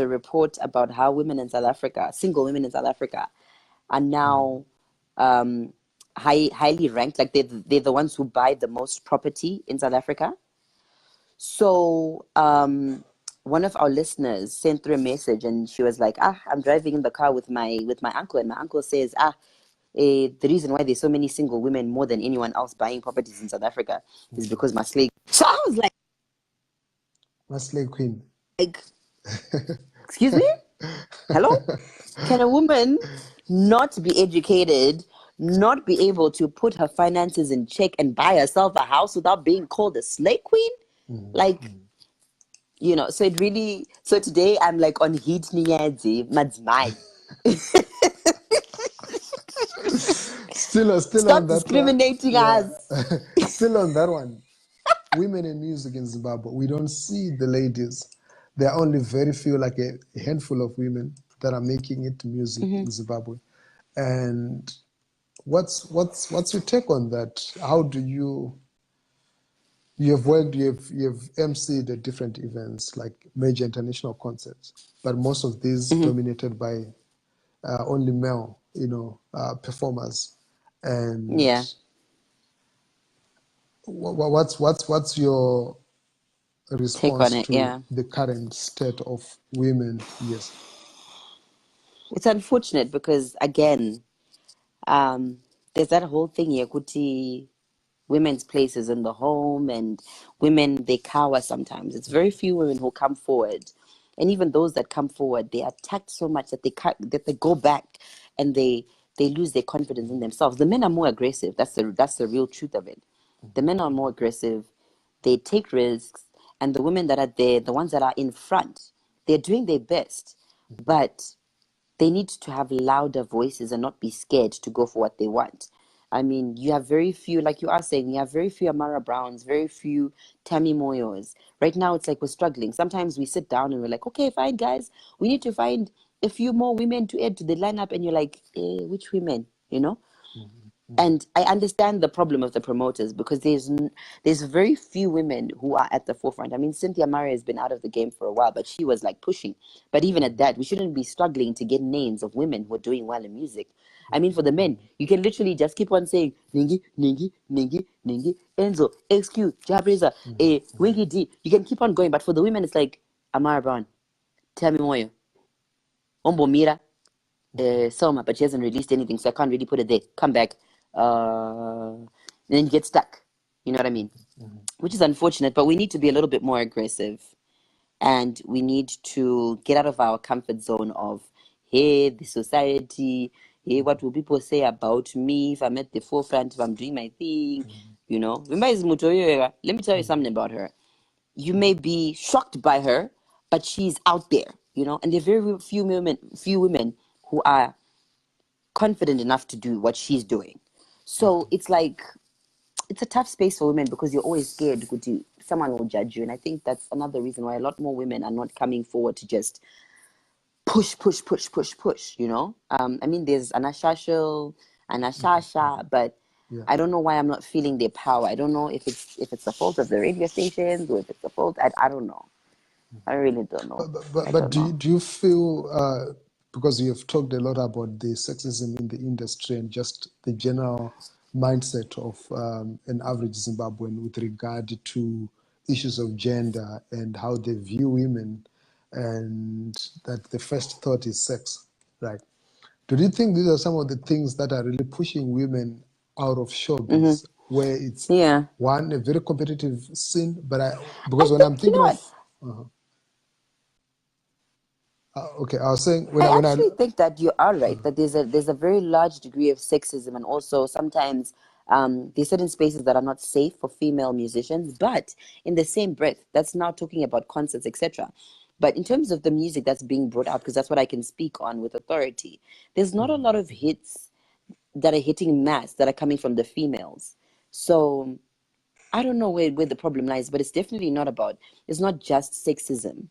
S4: report about how women in South Africa, single women in South Africa, are now highly ranked. Like they're the ones who buy the most property in South Africa. So one of our listeners sent through a message, and she was like, I'm driving in the car with my uncle, and my uncle says, the reason why there's so many single women more than anyone else buying properties in South Africa is because my slave. So I was like,
S3: Masley Queen.
S4: excuse me? Hello? Can a woman not be educated, not be able to put her finances in check and buy herself a house without being called a slave queen? So today I'm like on heat niyazi, madzimai.
S3: Still
S4: Stop
S3: on that
S4: discriminating
S3: one.
S4: us.
S3: Still on that one. Women in music in Zimbabwe, we don't see the ladies. There are only very few, like a handful of women that are making it to music in Zimbabwe. And what's your take on that? How do you have worked, you've emceed at different events like major international concerts, but most of these dominated by only male, performers. And
S4: Yeah.
S3: what's your
S4: Take on
S3: response
S4: it,
S3: to
S4: yeah.
S3: the current state of women? Yes.
S4: It's unfortunate because, again, there's that whole thing here, kuti women's places in the home, and women, they cower sometimes. It's very few women who come forward. And even those that come forward, they are attacked so much that they go back, and they lose their confidence in themselves. The men are more aggressive. That's the real truth of it. The men are more aggressive. They take risks, and the women that are there, the ones that are in front, they're doing their best, but they need to have louder voices and not be scared to go for what they want. I mean, you have very few, like you are saying, you have very few Amara Browns, very few Tammy Moyos. Right now, it's like we're struggling. Sometimes we sit down and we're like, okay, fine, guys, we need to find a few more women to add to the lineup. And you're like, which women, And I understand the problem of the promoters, because there's very few women who are at the forefront. I mean, Cynthia Murray has been out of the game for a while, but she was like pushing. But even at that, we shouldn't be struggling to get names of women who are doing well in music. I mean, for the men, you can literally just keep on saying Ningi, Ningi, Ningi, Ningi, Enzo, XQ, Jabreza, Winky D. You can keep on going, but for the women, it's like Amara Brown, Tammy Moyo, Ombo Mira, Soma, but she hasn't released anything, so I can't really put it there. Come back. And then you get stuck. You know what I mean? Which is unfortunate, but we need to be a little bit more aggressive, and we need to get out of our comfort zone of, hey, the society, hey, what will people say about me if I'm at the forefront, if I'm doing my thing, Let me tell you something about her. You may be shocked by her, but she's out there. you know, and there are very few women who are confident enough to do what she's doing. So it's like, it's a tough space for women because you're always scared someone will judge you. And I think that's another reason why a lot more women are not coming forward to just push, you know. I mean, there's Anashashil, Anashasha, but
S3: Yeah.
S4: I don't know why I'm not feeling their power. I don't know if it's the fault of the radio stations or if it's the fault. I don't know. I really don't know.
S3: But do you feel, because you have talked a lot about the sexism in the industry and just the general mindset of an average Zimbabwean with regard to issues of gender and how they view women, and that the first thought is sex, right? Do you think these are some of the things that are really pushing women out of showbiz, where it's
S4: Yeah.
S3: one, a very competitive scene, but
S4: I
S3: because when
S4: think,
S3: I'm
S4: you
S3: thinking
S4: know
S3: of
S4: what?
S3: okay, I was saying
S4: I actually think that you are right, that there's a very large degree of sexism, and also sometimes there's certain spaces that are not safe for female musicians. But in the same breath, that's now talking about concerts, etc. But in terms of the music that's being brought out, because that's what I can speak on with authority, there's not a lot of hits that are hitting mass that are coming from the females. So I don't know where the problem lies, but it's definitely not about, it's not just sexism.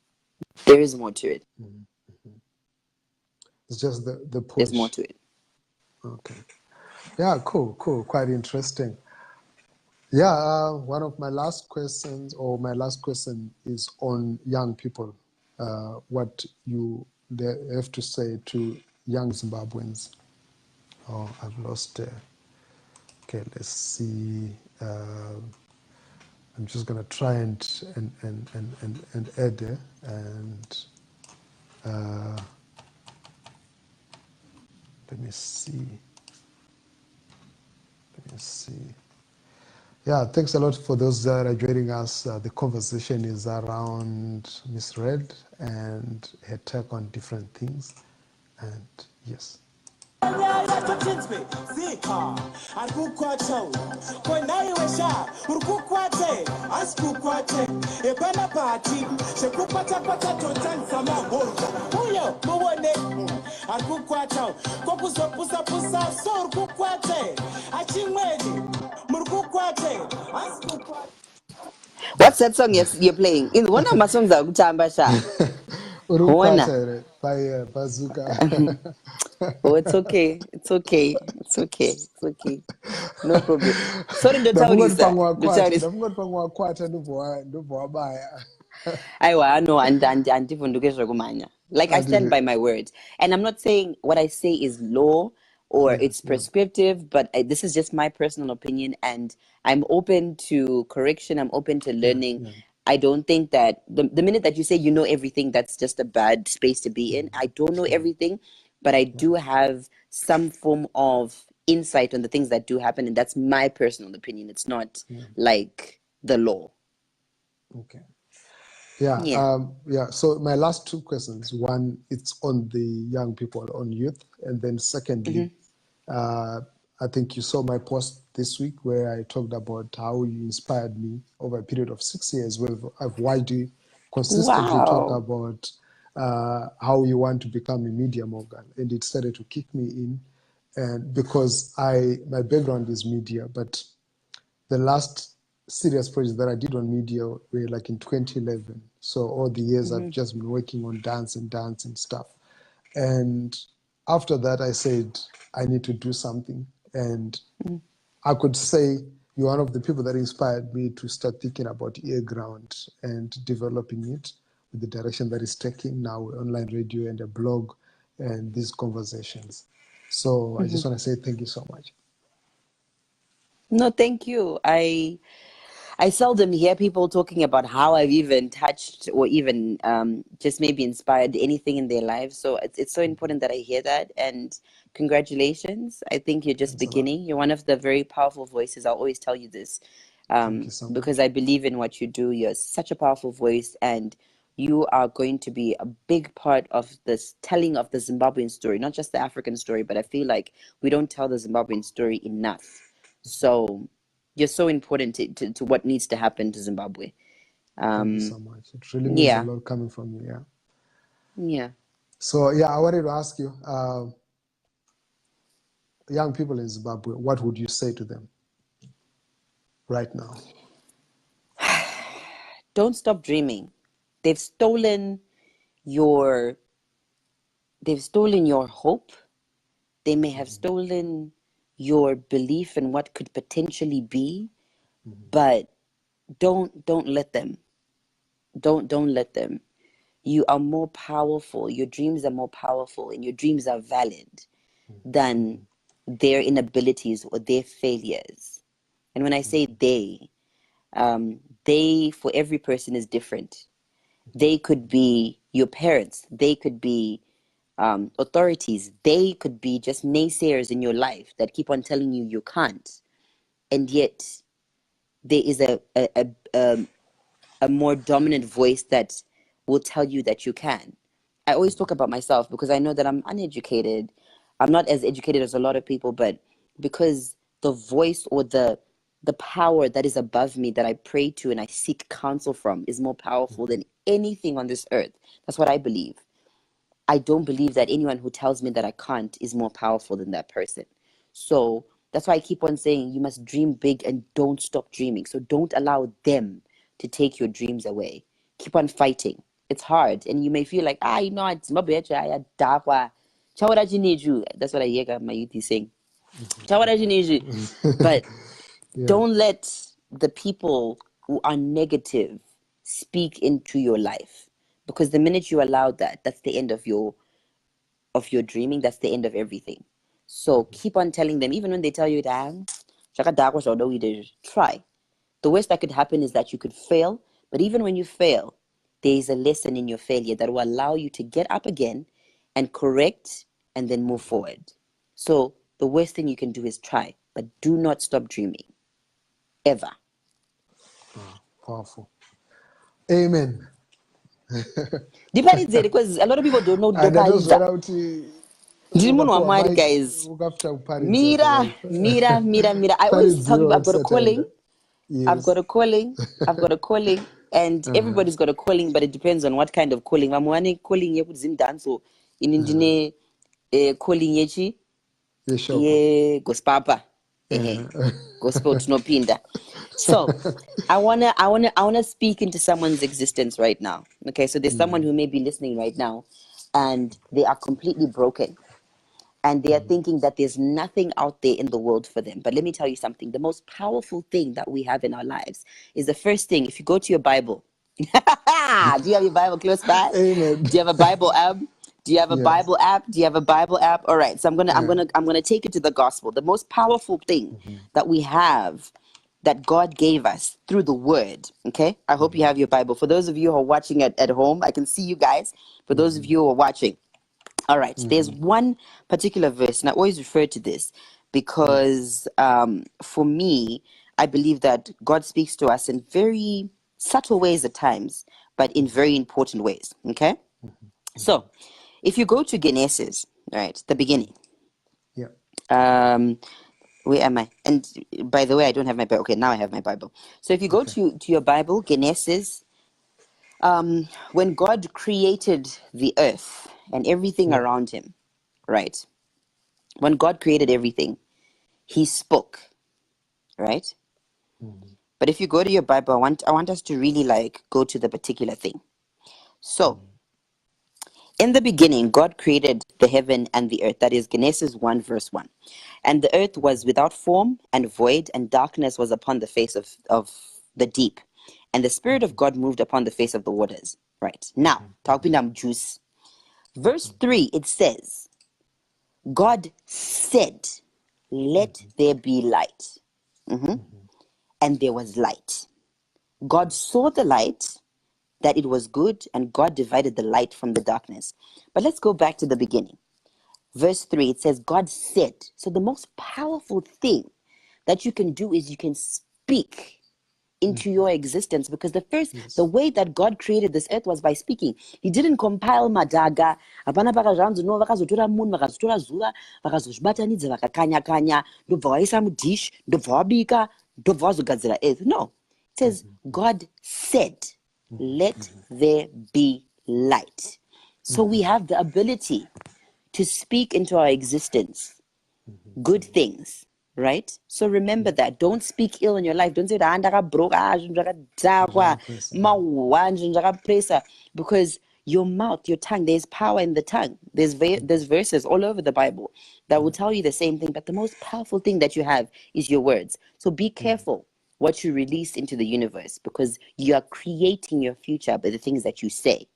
S4: There is more to it.
S3: it's just the
S4: There's more
S3: push.
S4: to it.
S3: Okay. Yeah, cool. Quite interesting. Yeah, one of my last questions, or my last question, is on young people. What you they have to say to young Zimbabweans. Oh, I've lost. Okay, let's see. I'm just gonna try and add there, and let me see. Let me see. Yeah, thanks a lot for those that are joining us. The conversation is around MisRed and her take on different things. And yes.
S4: What's that song you're playing? In one of my songs are Utambasha. Hona.
S3: Urukwata by Bazooka.
S4: Oh, it's okay. It's okay. It's okay. It's okay. No problem. Sorry,
S3: Ndafungoti
S4: Ndotaurisa.
S3: pamwe
S4: Ndotaurisa.
S3: wakwata ndobva wabaya.
S4: Aiwa, no, andivhunduke zvekumhanya. Like, I stand
S3: Andiri.
S4: by my words. And I'm not saying what I say is law or
S3: Yeah,
S4: it's prescriptive, but this is just my personal opinion, and I'm open to correction. I'm open to learning.
S3: yeah.
S4: I don't think that the minute that you say you know everything, that's just a bad space to be in. I don't know everything, but I do have some form of insight on the things that do happen, and that's my personal opinion. It's not like the law.
S3: Okay. Yeah,
S4: Yeah.
S3: So my last two questions. One, it's on the young people, on youth, and then secondly, I think you saw my post this week where I talked about how you inspired me over a period of 6 years. Where I've widely, consistently talked
S4: Wow.
S3: about how you want to become a media mogul, and it started to kick me in, and because my background is media, but the last serious project that I did on media were like in 2011. So all the years I've just been working on dance and stuff. And after that, I said, I need to do something. And I could say you're one of the people that inspired me to start thinking about EARGROUND and developing it with the direction that it's taking now, online radio and a blog and these conversations. So I just want to say thank you so much.
S4: No, thank you. I seldom hear people talking about how I've even touched or even just maybe inspired anything in their lives. So it's so important that I hear that. And congratulations. I think you're just
S3: Thanks a lot.
S4: beginning. You're one of the very powerful voices. I'll always tell you this
S3: Thank you so much.
S4: because I believe in what you do. You're such a powerful voice, and you are going to be a big part of this telling of the Zimbabwean story, not just the African story, but I feel like we don't tell the Zimbabwean story enough. So you're so important to what needs to happen to Zimbabwe.
S3: Thank you so much. It really means a
S4: Yeah.
S3: lot coming from you. Yeah.
S4: Yeah.
S3: So yeah, I wanted to ask you, young people in Zimbabwe, what would you say to them right now?
S4: Don't stop dreaming. They've stolen your hope. They may have stolen your belief in what could potentially be, but don't let them. Don't let them. You are more powerful. Your dreams are more powerful, and your dreams are valid than their inabilities or their failures. And when I say they for every person is different. They could be your parents. They could be authorities. They could be just naysayers in your life that keep on telling you you can't. And yet there is a more dominant voice that will tell you that you can. I always talk about myself because I know that I'm uneducated. I'm not as educated as a lot of people, but because the voice or the power that is above me that I pray to and I seek counsel from is more powerful than anything on this earth. That's what I believe. I don't believe that anyone who tells me that I can't is more powerful than that person. So that's why I keep on saying you must dream big and don't stop dreaming. So don't allow them to take your dreams away. Keep on fighting. It's hard. And you may feel like, it's my bitch. That's what I hear my youth is saying. But
S3: Yeah.
S4: don't let the people who are negative speak into your life. Because the minute you allow that, that's the end of your dreaming. That's the end of everything. So keep on telling them, even when they tell you that, try. The worst that could happen is that you could fail. But even when you fail, there is a lesson in your failure that will allow you to get up again and correct and then move forward. So the worst thing you can do is try, but do not stop dreaming. Ever.
S3: Powerful. Amen.
S4: Diparidzere, because a lot of people don't know
S3: And that was
S4: Doparidza.
S3: what out
S4: Ndiri munhu
S3: ukapuwa
S4: waMwari,
S3: mic
S4: guys.
S3: ukafta kuparidza
S4: Mira. I always tell
S3: paridziwe
S4: people I've got a
S3: wautisadaenda.
S4: calling. I've got
S3: Yes.
S4: a calling. And everybody's got a calling, but it depends on what kind of calling. Vamwe calling yekuzimdanso. Ini ndine calling yechi
S3: Yeshoko.
S4: yegospapa. Gospel tinopinda. So I wanna speak into someone's existence right now. Okay, so there's someone who may be listening right now and they are completely broken. And they are thinking that there's nothing out there in the world for them. But let me tell you something. The most powerful thing that we have in our lives is the first thing. If you go to your Bible, do you have your Bible close by?
S3: Amen.
S4: Do you have a Bible app? Do you have a
S3: Yes.
S4: Bible app? Do you have a Bible app? All right. So I'm gonna take it to the gospel. The most powerful thing that we have that God gave us through the word. Okay. I hope you have your Bible. For those of you who are watching at home, I can see you guys. For those of you who are watching, all right, there's one particular verse, and I always refer to this because for me, I believe that God speaks to us in very subtle ways at times, but in very important ways. Okay? So, if you go to Genesis, right, the beginning,
S3: Yeah.
S4: where am I? And by the way, I don't have my Bible. Okay, now I have my Bible. So, if you go to your Bible, Genesis, when God created the earth and everything around him, right? When God created everything, he spoke, right? But if you go to your Bible, I want us to really go to the particular thing. So, in the beginning, God created the heaven and the earth. That is Genesis 1, verse 1. And the earth was without form and void, and darkness was upon the face of the deep. And the Spirit of God moved upon the face of the waters. Right. Now, talking about juice. Verse 3, it says, God said, let there be light. And there was light. God saw the light, that it was good, and God divided the light from the darkness. But let's go back to the beginning. Verse 3, it says, God said. So the most powerful thing that you can do is you can speak into your existence, because the way that God created this earth was by speaking. He didn't compile madaga. Hapana vakazvanzi no vakazotora munhu vakazotora zuva vakazozvibatanidza vakakanya-kanya ndobva vaisa mudish ndobva vabika ndobva vazogadzira earth. No, it says God said, let there be light. So we have the ability to speak into our existence good things, right? So remember that. Don't speak ill in your life. Don't say because your mouth, your tongue, there's power in the tongue. There's verses all over the Bible that will tell you the same thing. But the most powerful thing that you have is your words. So be careful what you release into the universe, because you are creating your future by the things that you say.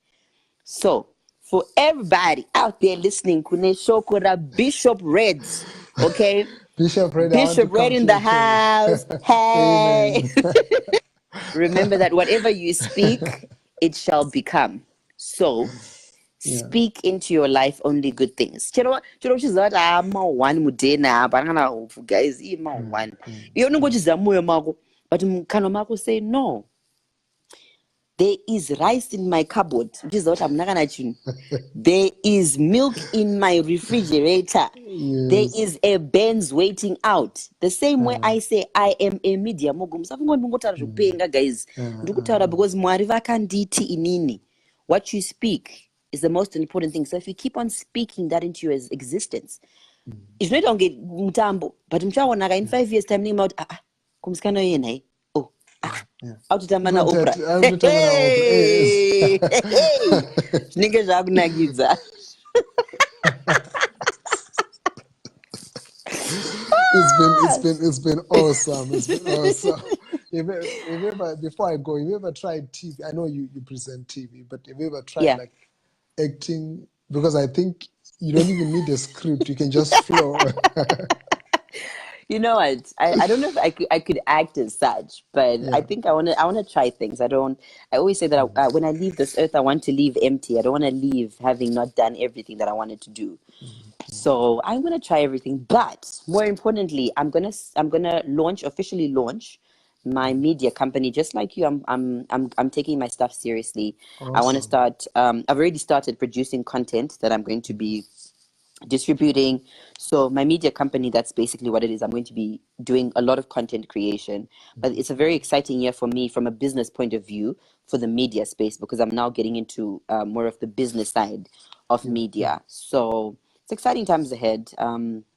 S4: So for everybody out there listening, Kune Shokora Bishop Reds, okay?
S3: Bishop Red, I want to
S4: Bishop
S3: come
S4: Red
S3: to
S4: in
S3: your
S4: the
S3: church.
S4: house. Hey.
S3: Amen.
S4: Remember that whatever you speak, it shall become. So speak into your life only good things. Chero she's not one mudena, banana guys, one. You know what is a moyo, but mako say no. There is rice in my cupboard, which is what I'm not gonna tune. There is milk in my refrigerator. There is a Benz waiting out. The same way I say I am a media mogum. Guys. Because inini. What you speak is the most important thing. So if you keep on speaking that into your existence, it's not only mutambo, but in 5 years time name out kumskano yena. Oh. Out to Tamana Opera. Hey! Niggas are nagiza.
S3: It's been awesome. It's been awesome. If you ever, before I go, have you ever tried TV? I know you present TV, but have you ever tried like acting? Because I think you don't even need a script. You can just flow.
S4: You know what? I don't know if I could act as such, but I think I wanna try things. I always say that when I leave this earth, I want to leave empty. I don't want to leave having not done everything that I wanted to do. So I'm gonna try everything, but more importantly, I'm gonna officially launch my media company. Just like you, I'm taking my stuff seriously.
S3: Awesome.
S4: I want to start. I've already started producing content that I'm going to be distributing. So my media company, that's basically what it is. I'm going to be doing a lot of content creation, but it's a very exciting year for me from a business point of view for the media space, because I'm now getting into more of the business side of media. So it's exciting times ahead.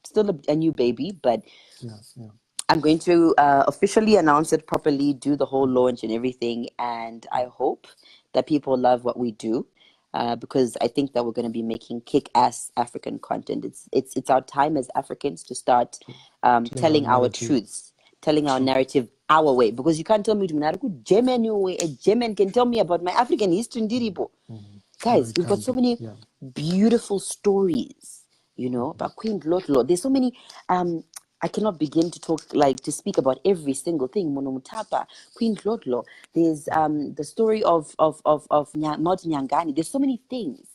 S4: Still a new baby, but I'm going to officially announce it properly, do the whole launch and everything, and I hope that people love what we do. Because I think that we're going to be making kick-ass African content. It's our time as Africans to start telling our truths, telling our narrative our way. Because you can't tell me to German way. A German can tell me about my African history. Guys, we've got so many beautiful stories, about Queen Lotlo. There's so many. I cannot begin to speak about every single thing. Monomutapa, Queen Lotlo. There's the story of Mount Nyangani. There's so many things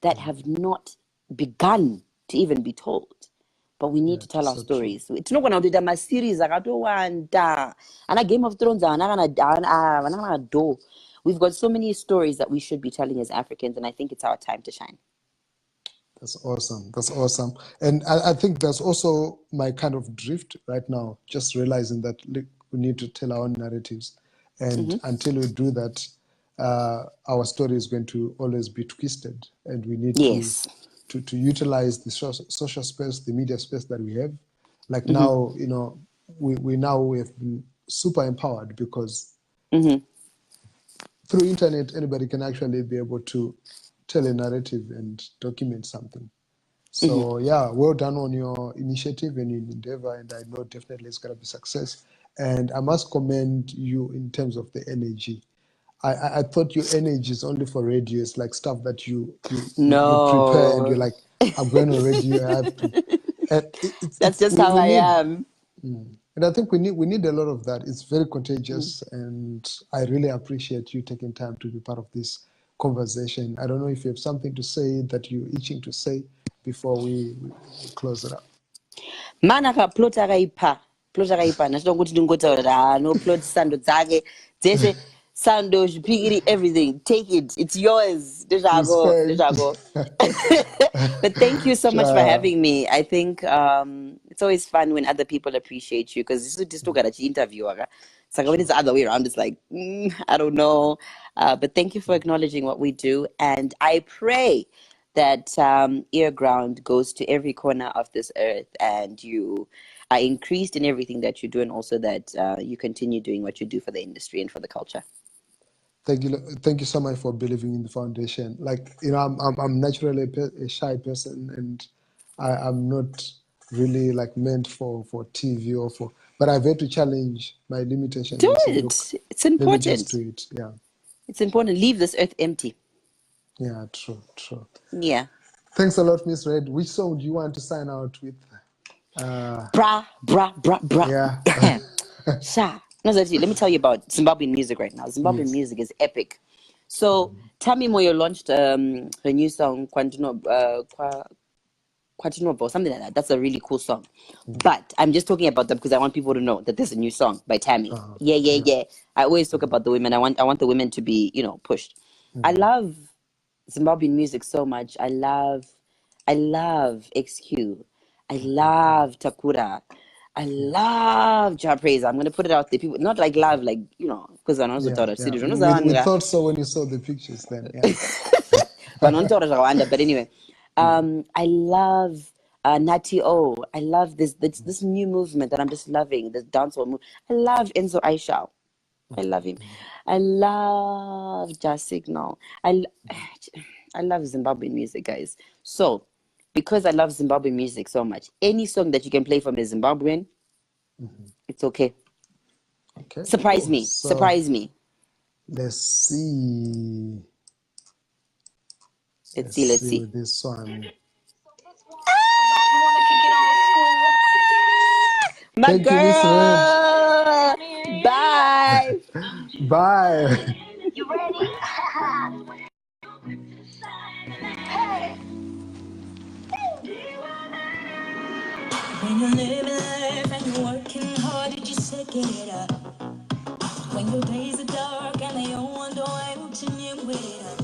S4: that have not begun to even be told. But we need to tell our stories. It's not going to do my series. And a Game of Thrones. We've got so many stories that we should be telling as Africans, and I think it's our time to shine.
S3: That's awesome. That's awesome. And I think that's also my kind of drift right now, just realizing that we need to tell our own narratives. And until we do that, our story is going to always be twisted. And we need to utilize the social space, the media space that we have. Like now, we have been super empowered because through internet, anybody can actually be able to tell a narrative and document something. So well done on your initiative and your endeavor, and I know definitely it's going to be success. And I must commend you in terms of the energy. I thought your energy is only for radio. It's like stuff that you prepare and you're like, I'm going on radio. I have to.
S4: That's just how I am.
S3: And I think we need a lot of that. It's very contagious, and I really appreciate you taking time to be part of this conversation. I don't know if you have something to say that you're itching to say before we close it up.
S4: Manaka plot akaipa nachida kuti ndingotaura no plot sando dzake dzese sando zvipikiri everything, take it, it's yours. Dejago. But thank you so much for having me. I think it's always fun when other people appreciate you, because this is just to get an interview. So when it's the other way around, it's like, I don't know. But thank you for acknowledging what we do. And I pray that EARGROUND goes to every corner of this earth and you are increased in everything that you do, and also that you continue doing what you do for the industry and for the culture.
S3: Thank you so much for believing in the foundation. Like, you know, I'm naturally a shy person, and I'm not really like meant for TV or for, but I've had to challenge my limitations
S4: Do
S3: and say, look,
S4: it. It's
S3: let me just
S4: important.
S3: do it. Yeah.
S4: It's important. Leave this earth empty.
S3: Yeah, true.
S4: Yeah.
S3: Thanks a lot, MisRed. Which song do you want to sign out with?
S4: Bra.
S3: Yeah.
S4: Sha. No, let me tell you about Zimbabwean music right now. Zimbabwean
S3: Yes.
S4: music is epic. So Tammy Moyo launched her new song, Kwatinobo, something like that. That's a really cool song. But I'm just talking about them because I want people to know that there's a new song by Tammy. Yeah. I always talk about the women. I want the women to be, pushed. I love Zimbabwean music so much. I love XQ. I love Takura. I love Ja Praise. I'm gonna put it out there. People not like love, like because I know
S3: Yeah. We
S4: the
S3: thought so when you saw the pictures then. Yeah.
S4: but anyway, I love Nati O. I love this new movement that I'm just loving. This dancehall movement. I love Enzo Aisha. I love him. I love Jazz Signal. I love Zimbabwean music, guys. So, because I love Zimbabwean music so much, any song that you can play from a Zimbabwean, it's okay.
S3: Okay.
S4: Surprise
S3: Cool.
S4: me.
S3: So
S4: Surprise me.
S3: let's see.
S4: Let's see.
S3: With this one.
S4: My
S3: Thank
S4: girl.
S3: you, MisRed.
S4: Bye.
S3: Bye.
S1: You ready? When you're living life and you're working hard, did you say get it up? When your days are dark and they all wonder why don't you with it up?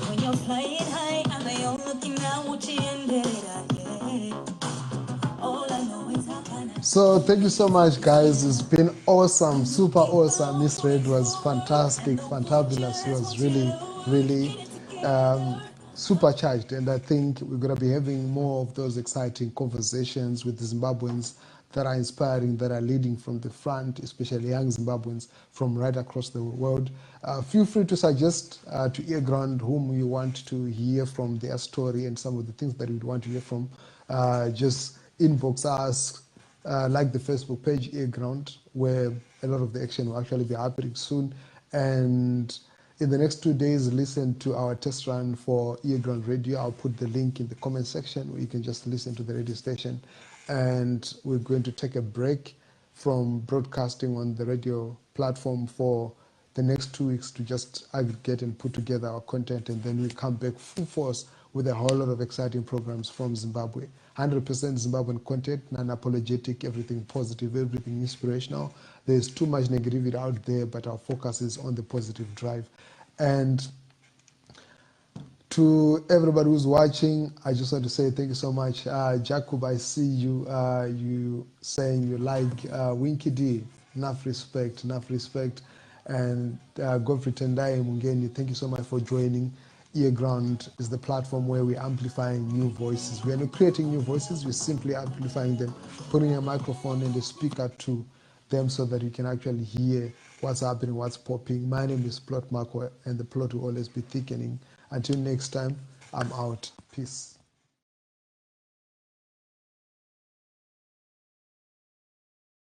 S1: When you're flying high and they all looking down, what you ended it up? Yeah. All I know is how can I.
S3: So thank you so much, guys. It's been awesome, super awesome. MisRed was fantastic, fantabulous. She was really supercharged, and I think we're going to be having more of those exciting conversations with the Zimbabweans that are inspiring, that are leading from the front, especially young Zimbabweans from right across the world. Feel free to suggest to EARGROUND whom you want to hear from their story and some of the things that you'd want to hear from. Just inbox us, like the Facebook page EARGROUND, where a lot of the action will actually be happening soon. And in the next 2 days, listen to our test run for EARGROUND Radio. I'll put the link in the comment section where you can just listen to the radio station. And we're going to take a break from broadcasting on the radio platform for the next 2 weeks to just aggregate and put together our content, and then we come back full force with a whole lot of exciting programs from Zimbabwe. 100% Zimbabwean content, non-apologetic, everything positive, everything inspirational. There's too much negativity out there, but our focus is on the positive drive. And to everybody who's watching, I just want to say thank you so much. Jacob, I see you, you saying you like Winky D. Enough respect. And Godfrey Tendai Mungeni, thank you so much for joining. EARGROUND is the platform where we're amplifying new voices. We are not creating new voices, we're simply amplifying them, putting a microphone and a speaker to them so that you can actually hear what's happening, what's popping. My name is Plot Marco, and the plot will always be thickening. Until next time, I'm out. Peace.